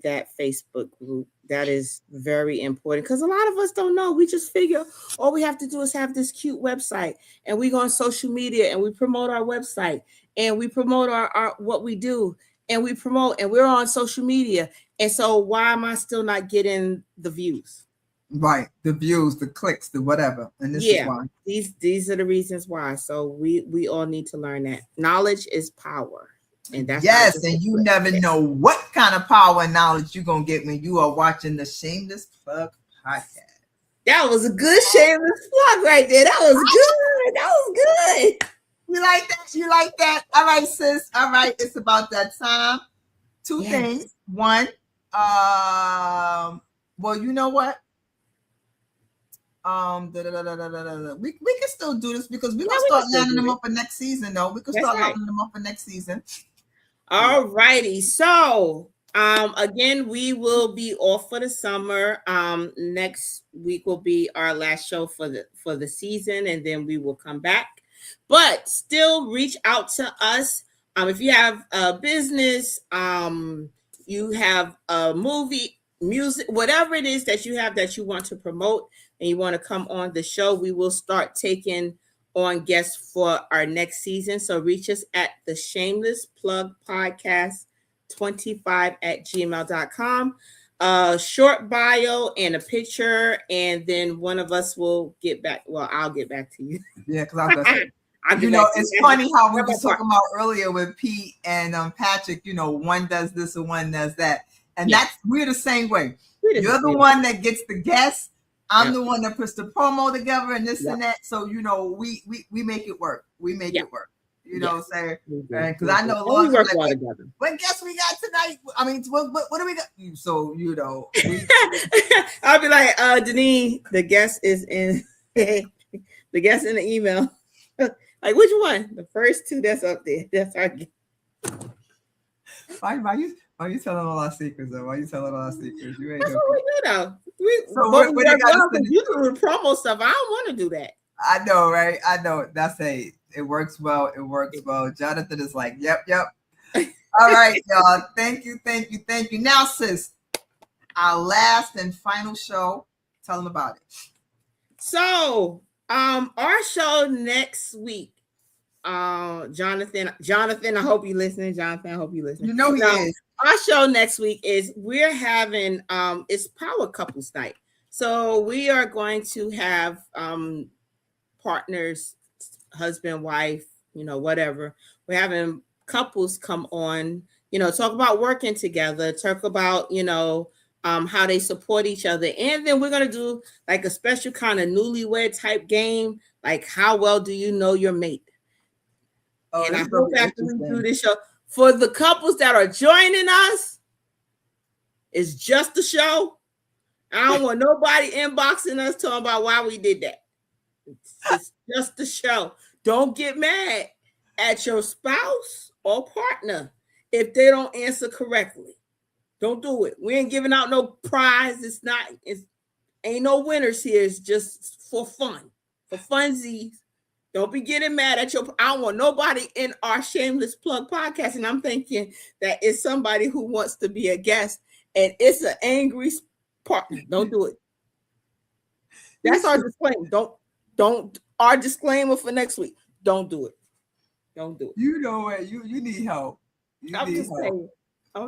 that Facebook group. That is very important because a lot of us don't know. We just figure all we have to do is have this cute website, and we go on social media and we promote our website and we promote our what we do, and we promote and we're on social media. And so why am I still not getting the views? Right, the views, the clicks, the whatever. And this is why. These are the reasons why. So we all need to learn that knowledge is power. And that's and you never know what kind of power and knowledge you're gonna get when you are watching the Shameless Plug podcast. That was a good shameless plug right there. That was good. That was good. You like that? You like that? All right, sis. All right, it's about that time. Two things. One, well, you know what? We can still do this because we're gonna start lining them up for next season, though. We can start lining them up for next season. All righty. So again, we will be off for the summer. Next week will be our last show for the season, and then we will come back. But still reach out to us. If you have a business, you have a movie, music, whatever it is that you have that you want to promote and you want to come on the show, we will start taking on guests for our next season. So reach us at the Shameless Plug Podcast 25@gmail.com. Short bio and a picture, and then one of us will get back. Well, I'll get back to you. Yeah, because I'm gonna say, it's funny how we were talking about earlier with Pete and Patrick. One does this and one does that, and we're the same way. You're the one that gets the guests. I'm the one that puts the promo together and this and that. So we make it work. We make it work. You know what I'm saying? Because I know we work well together. What guests we got tonight? I mean, what do we got? So I'll be like, Denise, the guest is in the guest in the email. Like, which one? The first two that's up there. That's our guest. Why you telling all our secrets though? Why you telling all our secrets? You ain't that's what we do though. You do the promo stuff. I don't want to do that. I know, right? I know. It works well. It works well. Jonathan is like, yep. All right, y'all. Thank you. Now, sis, our last and final show. Tell them about it. So, our show next week. Jonathan, I hope you're listening. Jonathan, I hope you're listening. You know he is. Our show next week is we're having it's Power Couples Night. So we are going to have partners, husband, wife, whatever. We're having couples come on, talk about working together, talk about, how they support each other. And then we're going to do like a special kind of newlywed type game. Like, how well do you know your mate? Oh, and I hope after we do this show, for the couples that are joining us, it's just a show. I don't want nobody inboxing us talking about why we did that. It's just a show. Don't get mad at your spouse or partner if they don't answer correctly. Don't do it. We ain't giving out no prize. Ain't no winners here. It's just for fun, for funsies. Don't be getting mad at I don't want nobody in our Shameless Plug podcast. And I'm thinking that it's somebody who wants to be a guest and it's an angry partner. Don't do it. That's our disclaimer. Don't our disclaimer for next week. Don't do it. Don't do it. You know what? You need help. I'm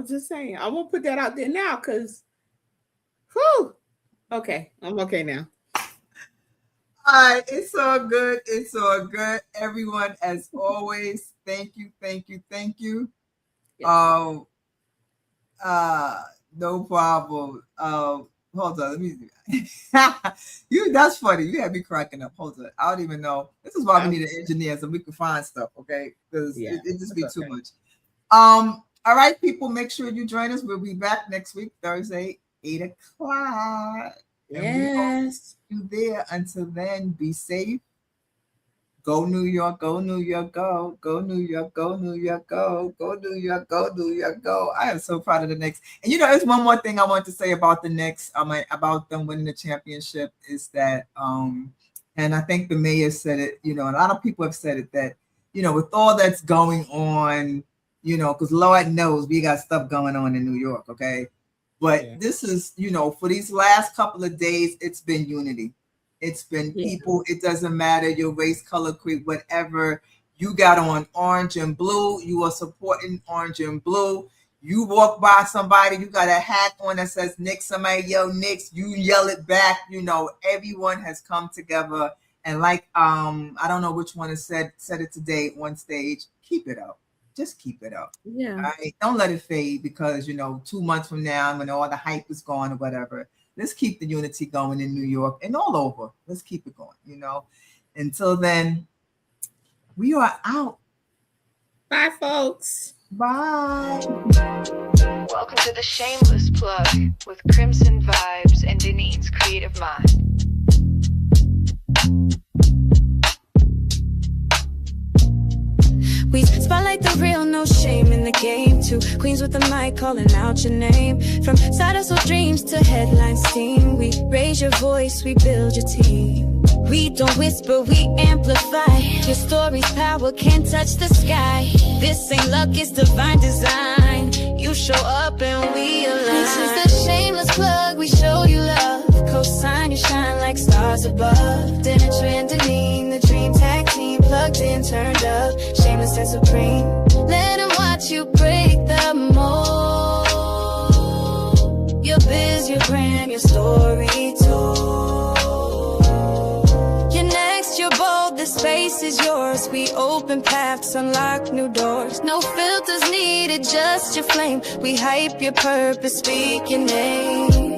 just saying. I won't put that out there now because, whew. Okay, I'm okay now. All right, it's all good. It's all good. Everyone, as always, thank you. Yes. No problem. Hold on, let me that's funny. You had me cracking up. Hold on. I don't even know. This is why we need an engineer so we can find stuff, okay? Because it just be too much. All right, people, make sure you join us. We'll be back next week, Thursday, 8 o'clock. Yes. You there. Until then, be safe. Go New York, go New York, go. Go New York, go New York, go. Go New York, go New York, go. I am so proud of the Knicks. And there's one more thing I want to say about the Knicks, about them winning the championship is that, and I think the mayor said it, a lot of people have said it that, with all that's going on, because Lord knows we got stuff going on in New York, okay? But this is, for these last couple of days, it's been unity. It's been people. It doesn't matter your race, color, creed, whatever. You got on orange and blue. You are supporting orange and blue. You walk by somebody, you got a hat on that says Knicks. Somebody yell Knicks. You yell it back. Everyone has come together. And like, I don't know which one has said it today on stage. Keep it up. Just keep it up. Yeah. All right? Don't let it fade because, 2 months from now, when all the hype is gone or whatever, let's keep the unity going in New York and all over. Let's keep it going, Until then, we are out. Bye, folks. Bye. Welcome to the Shameless Plug with Crimson Vibes and Denise's Creative Mind. We spotlight the real, no shame in the game. Two queens with the mic calling out your name. From side hustle dreams to headline steam, we raise your voice, we build your team. We don't whisper, we amplify. Your story's power can't touch the sky. This ain't luck, it's divine design. You show up and we align. This is the Shameless Plug, we show you love. Co-sign, you shine like stars above. Dennis and Deneen, the dream tag team. Plugged in, turned up, shameless and supreme. Let them watch you break the mold. Your biz, your brand, your story told. You're next, you're bold, the space is yours. We open paths, unlock new doors. No filters needed, just your flame. We hype your purpose, speak your name.